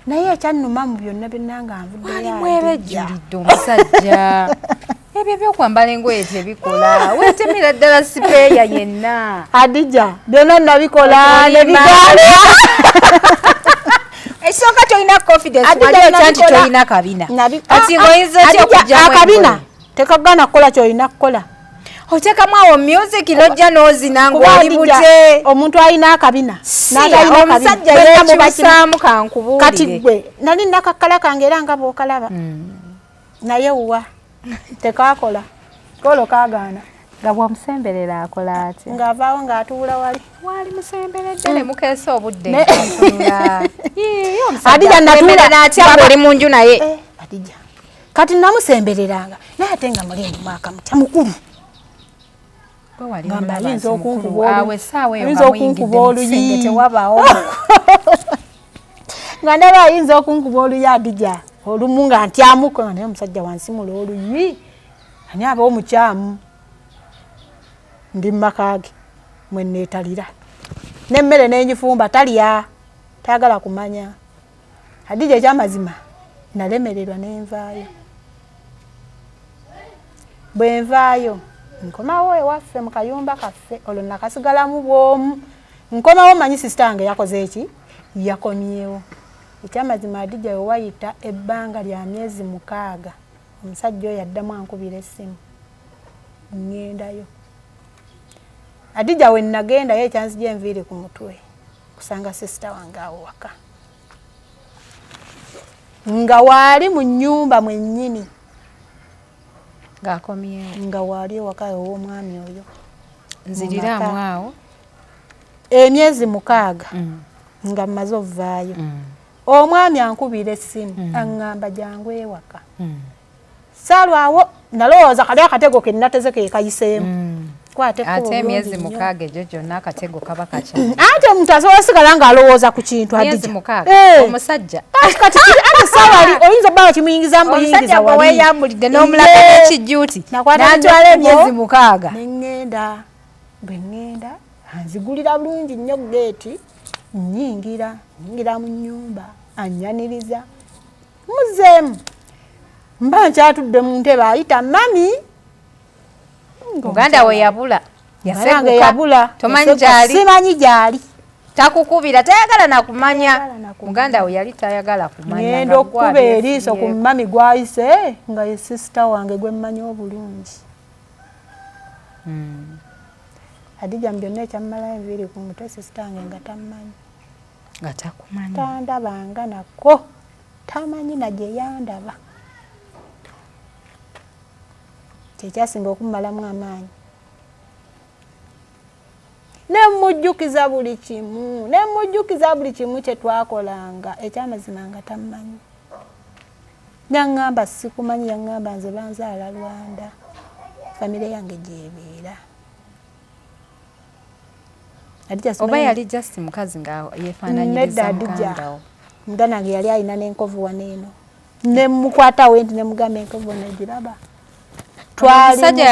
[SPEAKER 1] Naye ekyannuma mu byonna byonna nga nvuddeyo.
[SPEAKER 2] Walimu ebejjulidde omusajja. Ebyo ebyokwambala engoye tebikola. Weetemera ddala sipeeya yenna.
[SPEAKER 1] Adija byonna nabikola nebigaala.
[SPEAKER 2] Ekisooka tolina confidence wali nti tolina kabina. Kati ng'oyinza otya okujjamu
[SPEAKER 1] akabina tekagana kukola ky'olina kukola.
[SPEAKER 2] Oteekamu awo music n'ojja n'ozina ng'oli bute.
[SPEAKER 1] Omuntu alina akabina
[SPEAKER 2] n'atalina omusajja yeekyusaamu kankubuulire.
[SPEAKER 1] Kati gwe nali nakakkala kange era nga bw'okalaba. Naye wa tekakola kolo kagaana.
[SPEAKER 2] Nga bw'omusemberera akola ati.
[SPEAKER 1] Ng'avaawo ng'atuula wali.
[SPEAKER 2] Wali musemberedde ne mukeesa obudde.
[SPEAKER 1] Adija natuula
[SPEAKER 2] atya ng'oli mu nju naye.
[SPEAKER 1] Adija kati namusembereranga naye ate nga mulimu mwaka mutya mukulu.
[SPEAKER 2] Ngamba
[SPEAKER 1] ayinza okunkuba
[SPEAKER 2] awe essaawa eyo nga muyingidde mu kisenge tewabaawo.
[SPEAKER 1] Nga ndaba ayinza okunkuba oluyi Adija olumu nga ntyamuko naye omusajja wansimula oluyi ani aba omukyamu. Ndi mumaka ge mwe neetalira n'emmere n'engifumba talya tayagala kumanya. Adija ekyamazima nalemererwa n'envaayo. Bwe nvaayo nkomawo ewaffe mu kayumba kaffe olwo nakasigalamu bwomu. Nkomawo manyi sisita wange yakoze eki yakomyewo. Ekyamazima Adija we wayita ebbanga lya myezi 6 omusajja oyo yaddamu ankubira essimu ŋŋendayo. Adija we nagendayo ekyanzija enviiri ku mutwe kusanga sisita wange awo waka nga waali mu nnyumba mwennyini
[SPEAKER 2] ng'akomyewo
[SPEAKER 1] nga waali ewaka ow'omwami oyo
[SPEAKER 2] nziriramu awo
[SPEAKER 1] emyezi 6 nga mmaze ovaayo. Omwami ankubira essimu aŋŋamba jangu ewaka. Saalwawo nalowooza kali akatego ke nnateze ke kayiseemu.
[SPEAKER 2] Ate emyezi 6 egyo gyonna akatego kaba kakya.
[SPEAKER 1] Ate omuntu asobola osigala ng'alowooza ku kintu Adija.
[SPEAKER 2] Emyezi 6 omusajja.
[SPEAKER 1] Kati ate saawali oyinza obba bakimuyingiza mbuyingiza wali.
[SPEAKER 2] Omusajja bwe weeyambulidde n'omulaga n'ekijjuuti n'atwala emyezi 6.
[SPEAKER 1] Neŋŋenda bwe ŋŋenda anzigulira bulungi nnyo geeti nnyingira mu nnyumba annyaniriza muzeemu mba nkyatudde mu ntebe ayita mami.
[SPEAKER 2] Muganda we yabula
[SPEAKER 1] yaseguka yabula
[SPEAKER 2] tomanyi gyali
[SPEAKER 1] simanyi gyali
[SPEAKER 2] takukubira tayagala nakumanya. Muganda we yali tayagala kumanya.
[SPEAKER 1] Ngenda okukuba eriiso ku mami gwayise nga ye sisita wange gwe mmanyi obulungi. Adija byonna ekyammala enviiri ku mutwe sisita wange nga tammanyi
[SPEAKER 2] nga takumanyi
[SPEAKER 1] tandabanga nako tamanyi na gye yandaba. Kyekyasinga okummalamu amaanyi. Nemujjukiza buli kimu kye twakolanga ekyamazima nga tammanyi. Yaŋŋamba sikumanyi yaŋŋamba nze banzaala Lwanda famire yange gyebeera.
[SPEAKER 2] Oba yali just mukazi nga yeefaananyiriza muganda wo.
[SPEAKER 1] Muganda wange yali alina n'enkovu waneeno nemukwatawo enti nemugamba enkovu negiraba.
[SPEAKER 2] Omusajja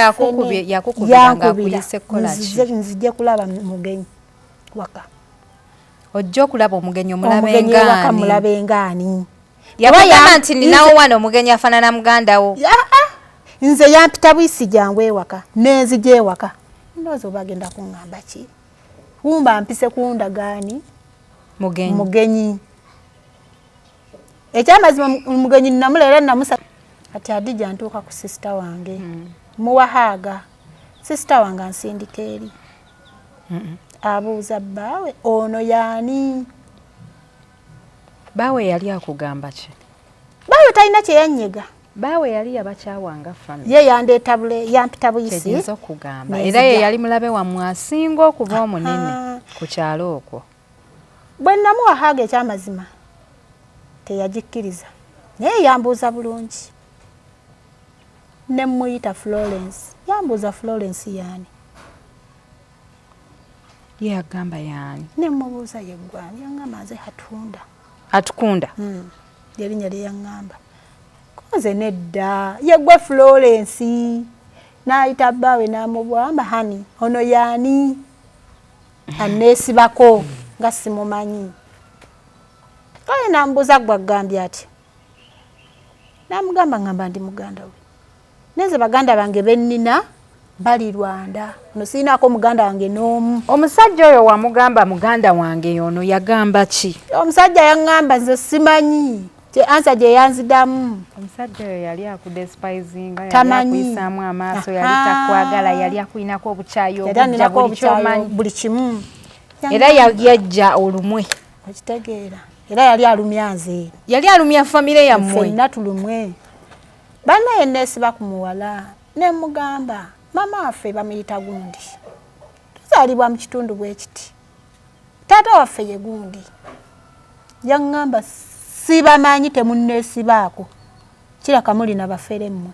[SPEAKER 2] yakukubira ng'akuyise kukola ki?
[SPEAKER 1] Nzije kulaba mugenyi waka.
[SPEAKER 2] Ojja okulaba omugenyi omulabe ngaani? Yabagamba nti ninawo wano omugenyi afaanana muganda wo.
[SPEAKER 1] Nze yampita buyisi jangu ewaka nenzija ewaka ndozo bagenda kungamba ki kumba mpise kunda gani mugenyi ekyamazima mugenyi namulera namusa ati Adija ntuuka ku sister wange muwahaga sister wange nsindikeeri abuuza baawe ono yani
[SPEAKER 2] baawe yali akugamba ki
[SPEAKER 1] baawe talina kyeyanyega
[SPEAKER 2] baawe yali yabakyawanga family
[SPEAKER 1] ye yandeeta yampita buyisi
[SPEAKER 2] kyeyinza okugamba era ye yali mulabe wammwe asinga okuba omunene ku kyalo okwo
[SPEAKER 1] bwe namuwahaga ekyamazima teyagikkiriza naye yambuuza bulungi ne muyita Florence yambuuza Florence yani
[SPEAKER 2] ye agamba yani
[SPEAKER 1] ne mubuuza yeggwani yaŋŋamba nze
[SPEAKER 2] atukunda
[SPEAKER 1] yerinnya lye yaŋŋamba koze nedda yeggwe Florence n'ayita bbaawe n'amubwamba hani ono yani anneesibako nga simumanyi kale nambuuza gwe agambye ati namugamba ngamba ndi muganda we neze baganda bange bennina bali Rwanda no siinako muganda wange n'omu
[SPEAKER 2] omusajja oyo wamugamba muganda wange yono yagamba ki
[SPEAKER 1] omusajja yaŋŋamba nze simanyi ansa gye yanzidamu
[SPEAKER 2] omusajja oyo yali akudespisinga yali akuyisaamu amaaso yali takwagala yali akuyinako obukyayi obujja
[SPEAKER 1] buli kimu
[SPEAKER 2] era yajja olumwe
[SPEAKER 1] okitegeera era yali alumya nze
[SPEAKER 2] yali alumya famire yammwe
[SPEAKER 1] ffenna tulumwe bannaye neesiba ku muwala ne mugamba mama waffe bamuyita gundi tuzaalibwa mu kitundu bwe kiti taata waffe ye gundi yaŋŋamba sibamanyi temunneesibaako kiraka mulina bafere mmwe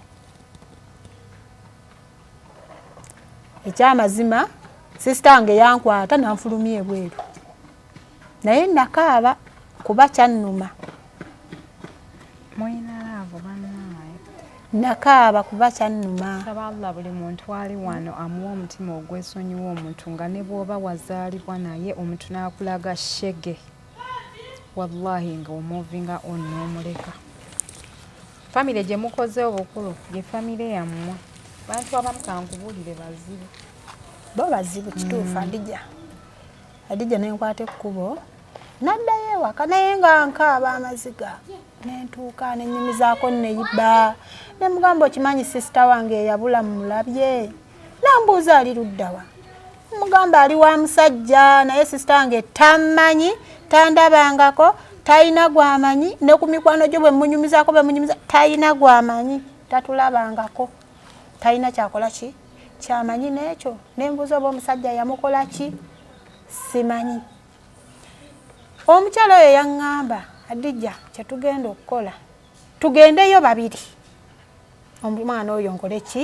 [SPEAKER 1] ekyamazima sisita wange yankwata nanfulumya ebweru naye nakaaba kuba kyannuma nakaaba kuba kyannuma
[SPEAKER 2] saba Allah buli muntu ali wano amuwa omutima ogwesonyiwa omuntu nga ne bw'oba wazaalibwa naye omuntu n'akulaga shege wallahi nga omuvinga ono n'omuleka famire gye mukoze obukulu ye famire yammwe bantu abamu kankubuulire bazibu
[SPEAKER 1] bo bazibu kituufu Adija nenkwata ekkubo naddayo ewaka naye nga nkaaba amaziga nentuuka nenyumizaako neyibba nemugamba okimanyi sisita wange eyabula mulabye nambuuza ali luddawa mugamba ali wa musajja naye sisita wange tamanyi tandabangako talina gwamanyi ne ku mikwano gyo bwe munyumizaako talina gwamanyi tatulabangako talina kyakola ki kyamanyi n'ekyo nembuuza oba omusajja yamukola ki simanyi omukyalo oyo yaŋŋamba Adija kyetugenda okukola tugendeyo babiri omwana oyo nkole ki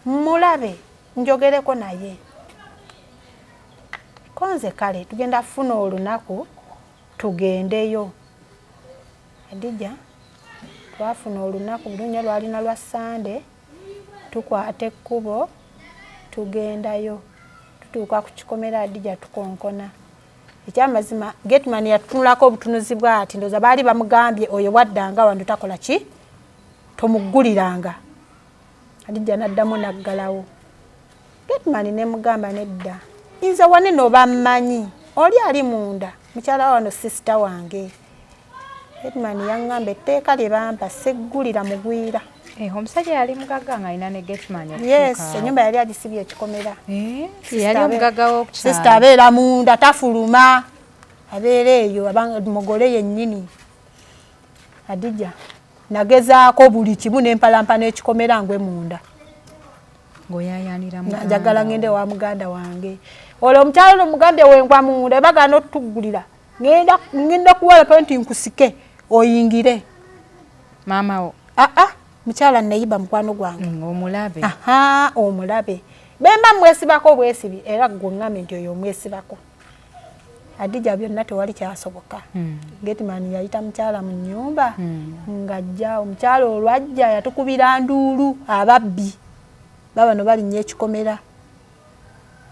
[SPEAKER 1] mulabe njogereko naye konze kale tugenda funa olunaku tugendeyo Adija twafuna olunaku lunya lwalina lwa Sande tukwata ekkubo tugendayo tutuuka ku kikomera Adija tukonkona ekyamazima Getman yatunulako obutunuzi bwati ndoza baali bamugambye oyo waddanga wandu takola ki tomugguliranga Adija naddamu naggalawo Getman ne mugamba nedda nze wane noba mmanyi oli ali munda mukyala wano sister wange Getman yaŋŋamba etteeka lye bampa seggulira mugwira
[SPEAKER 2] omusajja yali mugagga nga alina ne Getman
[SPEAKER 1] yes ennyumba yali agisibye ekikomera
[SPEAKER 2] yali omugagga w'okukyala
[SPEAKER 1] sister abeera munda tafuluma abeera eyo mugole yennyini Adija nagezaako buli kimu nempalampa n'ekikomera ngwe munda
[SPEAKER 2] ng'oyayaanira
[SPEAKER 1] njagala ngende wa muganda wange olwo omukyalo omugambye wenkwa munda ebagana otuggulira ngenda kuwala penti nkusike oyingire
[SPEAKER 2] maama wo
[SPEAKER 1] mukyala neyiba mukwano gwange
[SPEAKER 2] omulabe
[SPEAKER 1] omulabe bemba mwesibako bwesibi era gwoŋŋambe nti oyo omwesibako Adija byonna tewali kyasoboka Getman yayita mukyala mu nnyumba ng'ajja omukyala olwajja yatukubira nduulu ababbi babano balinnya ekikomera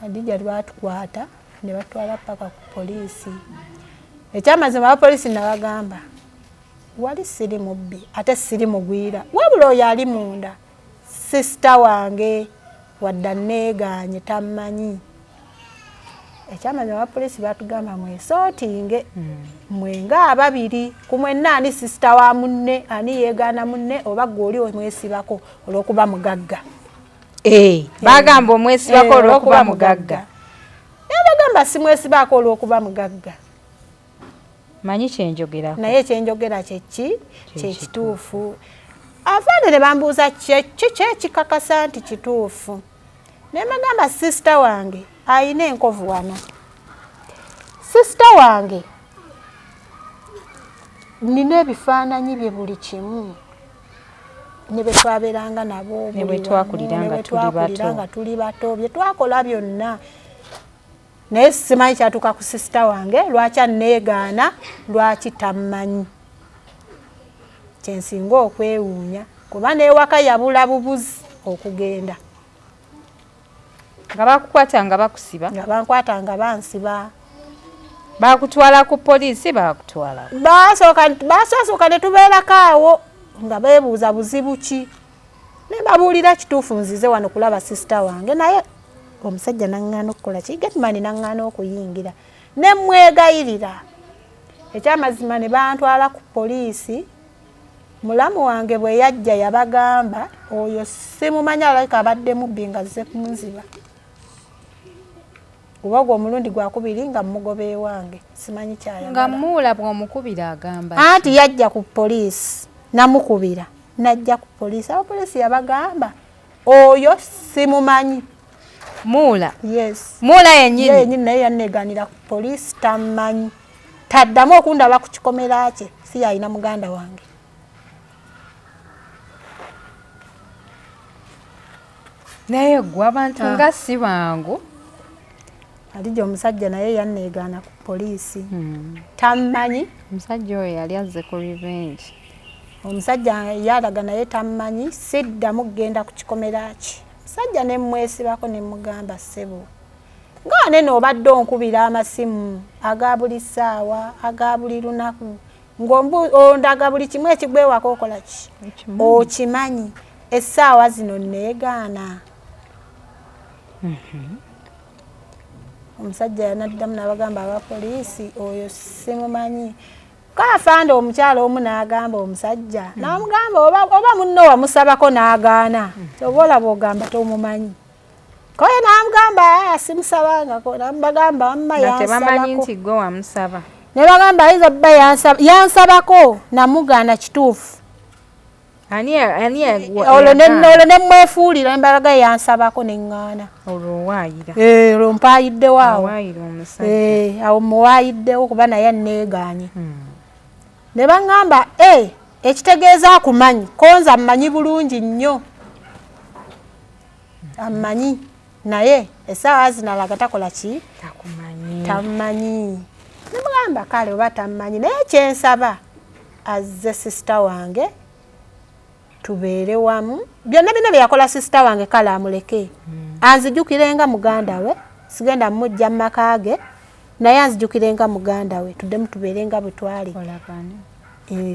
[SPEAKER 1] Adija lwatukwata ne batwala paka ku poliisi ekyamazima abapoliisi nabagamba wali siri mubbi ate siri mugwira wabula oyo ali munda sisita wange wadda neeganye tamanyi. Ekyamazima abapoliisi batugamba mwesootinge mwenga ababiri ku mwenna ani sisita wa munne ani yeegaana munne oba gwe oli omwesibako olw'okuba mugagga.
[SPEAKER 2] Bagamba omwesibako olw'okuba mugagga.
[SPEAKER 1] Bagamba simwesibako olw'okuba mugagga.
[SPEAKER 2] Manyi kyenjogerako.
[SPEAKER 1] Naye kyenjogera kyekituufu. Afaanire bambuuza kyekikakasa nti kituufu. Ne bagamba sisita wange ayina enkovu wano. Sisita wange nina ebifaananyi bye buli kimu. Ne bwe twabeeranga nabo
[SPEAKER 2] ne bwe twakuliranga
[SPEAKER 1] tuli bato bye twakola byonna. Naye simanyi kyatuuka ku sisita wange lwaki anneegaana lwaki tammanyi. Kyensinga okwewuunya kuba n'ewaka yabula bubuzi okugenda.
[SPEAKER 2] Nga bakukwata nga bakusiba?
[SPEAKER 1] Nga bankwata nga bansiba.
[SPEAKER 2] Bakutwala ku poliisi bakutwala?
[SPEAKER 1] Basooka ne tubeerako awo nga beebuuza buzibu ki. Ne babuulira kituufu nzize wano kulaba sisita wange naye omusajja naŋŋaana okukola ki Getman naŋŋaana okuyingira. Ne mwegayirira. Ekyamazima ne bantwala ku poliisi. Mulamu wange bwe yajja yabagamba oyo simumanyi alabika abadde mubbi nga azze kumunziba. Kuba gwe omulundi gwakubiri nga mugobe wange simanyi kyayagala.
[SPEAKER 2] Nga muula bw'omukubira agamba
[SPEAKER 1] anti yajja ku poliisi namukubira najja ku poliisi. Abapoliisi yabagamba oyo simumanyi.
[SPEAKER 2] Muula?
[SPEAKER 1] Yes.
[SPEAKER 2] Muula yennyini
[SPEAKER 1] naye yanneegaanira ku poliisi tamanyi. Taddamu okundaba ku kikomera kye si yalina muganda wange.
[SPEAKER 2] Naye gwe abantu nga si bangu.
[SPEAKER 1] Alijja omusajja naye yanneegaana ku poliisi. Tamanyi.
[SPEAKER 2] Omusajja oyo yali azze ku revenge.
[SPEAKER 1] Omusajja yalaga naye tamanyi siddamu kugenda ku kikomera kye. Omusajja ne mwesibako ne mugamba ssebo. Nga nene obadde onkubira amasimu aga buli ssaawa aga buli lunaku. Ondaga buli kimu ekigwewako okola ki? Okimanyi. Essaawa zino neegaana. Omusajja yanaddamu n'abagamba abapoliisi oyo simumanyi. Kaafande omukyala omu n'agamba omusajja n'amugamba oba munno wamusabako n'agaana. Oba olaba ogamba tomumanyi. Koye n'amugamba simusabangako n'amugamba wamma yansabako.
[SPEAKER 2] Tebamanyi nti gwe wamusaba.
[SPEAKER 1] Ne bagamba ayinza bba yansabako namugaana kituufu. Olwo ne mwefuulira embalaga yansabako neŋŋaana.
[SPEAKER 2] Olwo waayira.
[SPEAKER 1] Olwo mpaayiddewo awo.
[SPEAKER 2] Waayira omusajja.
[SPEAKER 1] Awo muwaayiddewo kuba naye anneegaanye. Ne baŋŋamba ekitegeeza akumanyi konza amanyi bulungi nnyo. Amanyi naye essaawa zino alaga takola ki? Tamanyi. Ne mugamba kale oba tamanyi naye kyensaba azze sisita wange tubeere wamu. Byonna bino bye yakola sisita wange kale amuleke. Anzijukirenga muganda we sigenda mujja mu maka ge naye anzijukirenga muganda we tuddemu tubeerenga bwe twali.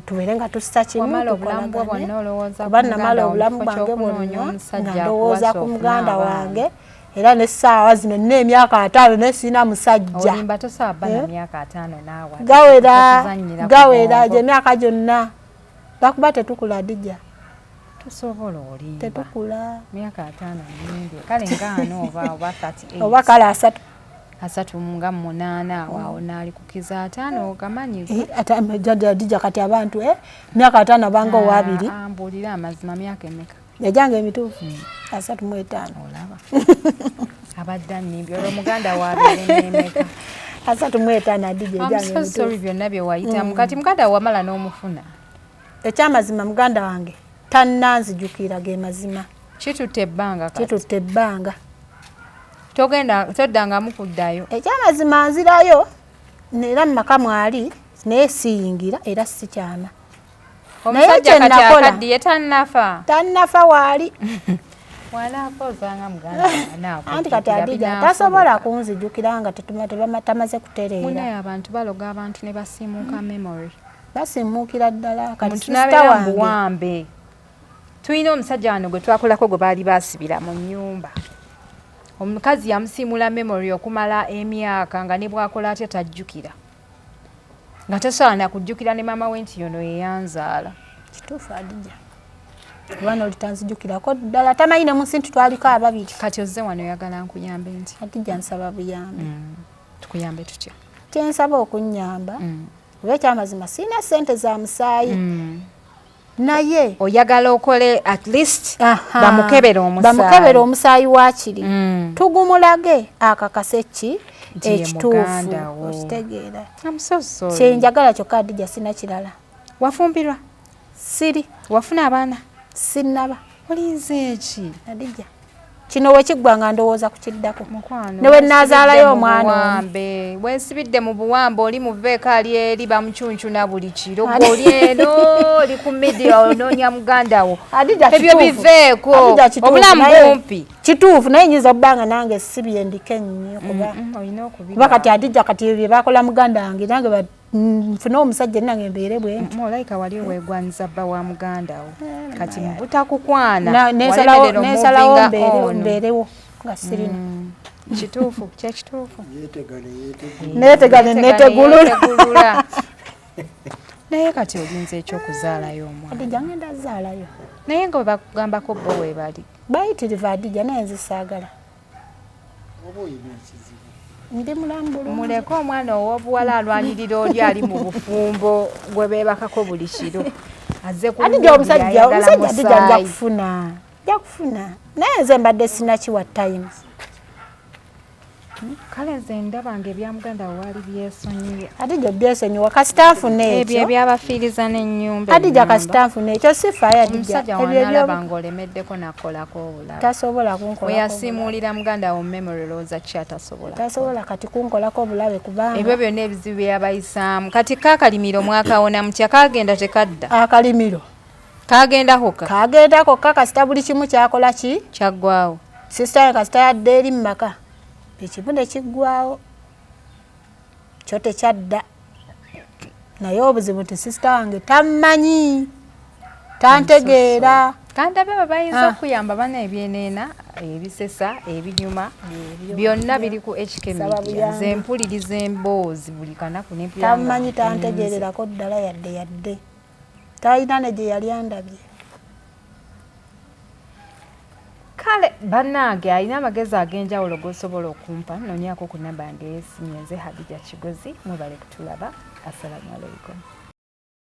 [SPEAKER 1] Tubeerenga tussa kimu kuba namala obulamu bwange bwonna nga ndowooza ku muganda wange era n'essaawa zino nina emyaka 5 ne sina musajja.
[SPEAKER 2] Olimba tosaba bana myaka 5 naawe.
[SPEAKER 1] Gawera gye myaka gyonna bakuba tetukula Adija.
[SPEAKER 2] Tusobola olimba.
[SPEAKER 1] Tetukula.
[SPEAKER 2] Myaka 5 nyingi. Kale ngano oba 38.
[SPEAKER 1] Oba kale 3.
[SPEAKER 2] 38 waawo naali kukiza 5 okamanyi.
[SPEAKER 1] Ate Adija kati abantu myaka 5 banga owabiri.
[SPEAKER 2] Ambulira amazima myaka emeka.
[SPEAKER 1] Yajanga emituufu 35.
[SPEAKER 2] Olaba. Abadda nnimbyo olwo muganda waabire n'emeka.
[SPEAKER 1] 35 Adija yajanga emituufu.
[SPEAKER 2] Sorry byonna bye wayitamu. Kati muganda wamala n'omufuna.
[SPEAKER 1] Ekyamazima muganda wange tannanzijukira ge mazima.
[SPEAKER 2] Kitutte ebbanga kati.
[SPEAKER 1] Kitutte ebbanga.
[SPEAKER 2] Toddangamu kuddayo.
[SPEAKER 1] Ekyamazima nzirayo era mu maka mwali naye siyingira era sikyama.
[SPEAKER 2] Omusajja kati akaddiye tannafa
[SPEAKER 1] waali.
[SPEAKER 2] Wanaakozanga muganda anaako.
[SPEAKER 1] Anti kati Adija tasobola kunzijukira nga tamaze kutereera.
[SPEAKER 2] Munaye abantu baloga abantu ne basiimuuka memory.
[SPEAKER 1] Basiimuukira ddala kati
[SPEAKER 2] sisita wange. Tulina omusajja wano gwe twakolako gwe baali baasibira mu nnyumba. omukazi yamusiimula memory okumala emyaka nga ne bwakola atya tajjukira nga tasobola nakujjukira ne maama we nti yono yeyanzaala.
[SPEAKER 1] Kituufu Adija kubanga oli tanzijjukirako ddala tamanyi ne munsi nti twaliko ababiri.
[SPEAKER 2] Kati ozze wano oyagala nkuyambe nti?
[SPEAKER 1] Adija nsaba buyambe.
[SPEAKER 2] Tukuyambe tutya?
[SPEAKER 1] Kyensaba okunnyamba oba ekyamazima sirina ssente za musaayi naye
[SPEAKER 2] oyagala okole at least bamukebera
[SPEAKER 1] omusaayi wakiri tugumulage akakase ki ekituufu okitegeera. Kyenjagala kyokka Adija sina kirala.
[SPEAKER 2] Wafumbirwa?
[SPEAKER 1] Siri.
[SPEAKER 2] Wafuna abaana?
[SPEAKER 1] Sinnaba.
[SPEAKER 2] Olinze eki
[SPEAKER 1] Adija kino wekiggwanga ndowooza kukiddako
[SPEAKER 2] ne
[SPEAKER 1] we naazaalayo omwana
[SPEAKER 2] wensibidde mu buwambe oli muveeko ali eri bamucuncuna buli kiro oli eno oli ku midiya onoonya muganda wo ebyo biveeko obulamu bumpi.
[SPEAKER 1] Kituufu naye nyinza obbanga nange sibye ndike nnyo kuba kati Adija kati bye bakola muganda wange nange nfune omusajja nange mbeere bwe nti
[SPEAKER 2] olaika wali weegwanyiza bba wa muganda wo kati butakukwana
[SPEAKER 1] nesalawo mbeerewo nga sirina.
[SPEAKER 2] Kituufu kyekituufu
[SPEAKER 1] neetegulula
[SPEAKER 2] naye kati olinza ekyokuzaalayo omwana.
[SPEAKER 1] Adija ngenda zaalayo
[SPEAKER 2] naye nga webakugambako bo webali
[SPEAKER 1] bayitirivu Adija naye nzisaagala ndi mulamu bulungi.
[SPEAKER 2] Muleke omwana ow'obuwala alwanirira oli ali mu bufumbo gwe beebakako buli kiro azze
[SPEAKER 1] Adija omusajja Adija nja kufuna naye nze mbadde sinakiwa time.
[SPEAKER 2] Kale nze ndaba nga ebya muganda wo waali byesonyiye.
[SPEAKER 1] Adija byesonyiwa kasita nfune
[SPEAKER 2] ebyo ebyabafiiriza n'ennyumba.
[SPEAKER 1] Adija kasita nfune ekyo sifaayo Adija.
[SPEAKER 2] Omusajja wanaalaba ng'olemeddeko nakolako obulala.
[SPEAKER 1] Tasobola kunkolako.
[SPEAKER 2] Weyasiimuulira muganda wo memory looza ki atasobola.
[SPEAKER 1] Tasobola kati kunkolako obulabe kubanga.
[SPEAKER 2] Ebyo byonna ebizibu byabayisaamu. Kati kaakalimiro mwakawona mutya kaagenda tekadda.
[SPEAKER 1] Akalimiro.
[SPEAKER 2] Kaagenda kokka.
[SPEAKER 1] Kaagenda kokka kasita buli kimu kyakola ki?
[SPEAKER 2] Kyaggwawo.
[SPEAKER 1] Sisita kasita yadde eri mu maka. Ekimu ne kiggwawo kyo tekyadda naye obuzibu ti sisita wange tammanyi tantegeera
[SPEAKER 2] kandabe babayinza okuyamba bana ebyeneena ebisesa ebinyuma byonna biri ku HK Media nze mpuliriza emboozi buli kanaku n'empiranga
[SPEAKER 1] tammanyi tantegeererako ddala yadde talina ne gye yali andabye.
[SPEAKER 2] Kale bannange alina amagezi ag'enjawulo g'osobola okumpa nonyako ku namba yange y'essimu nze Hadija Kigozi mwebale kutulaba. Assalamu alaikum.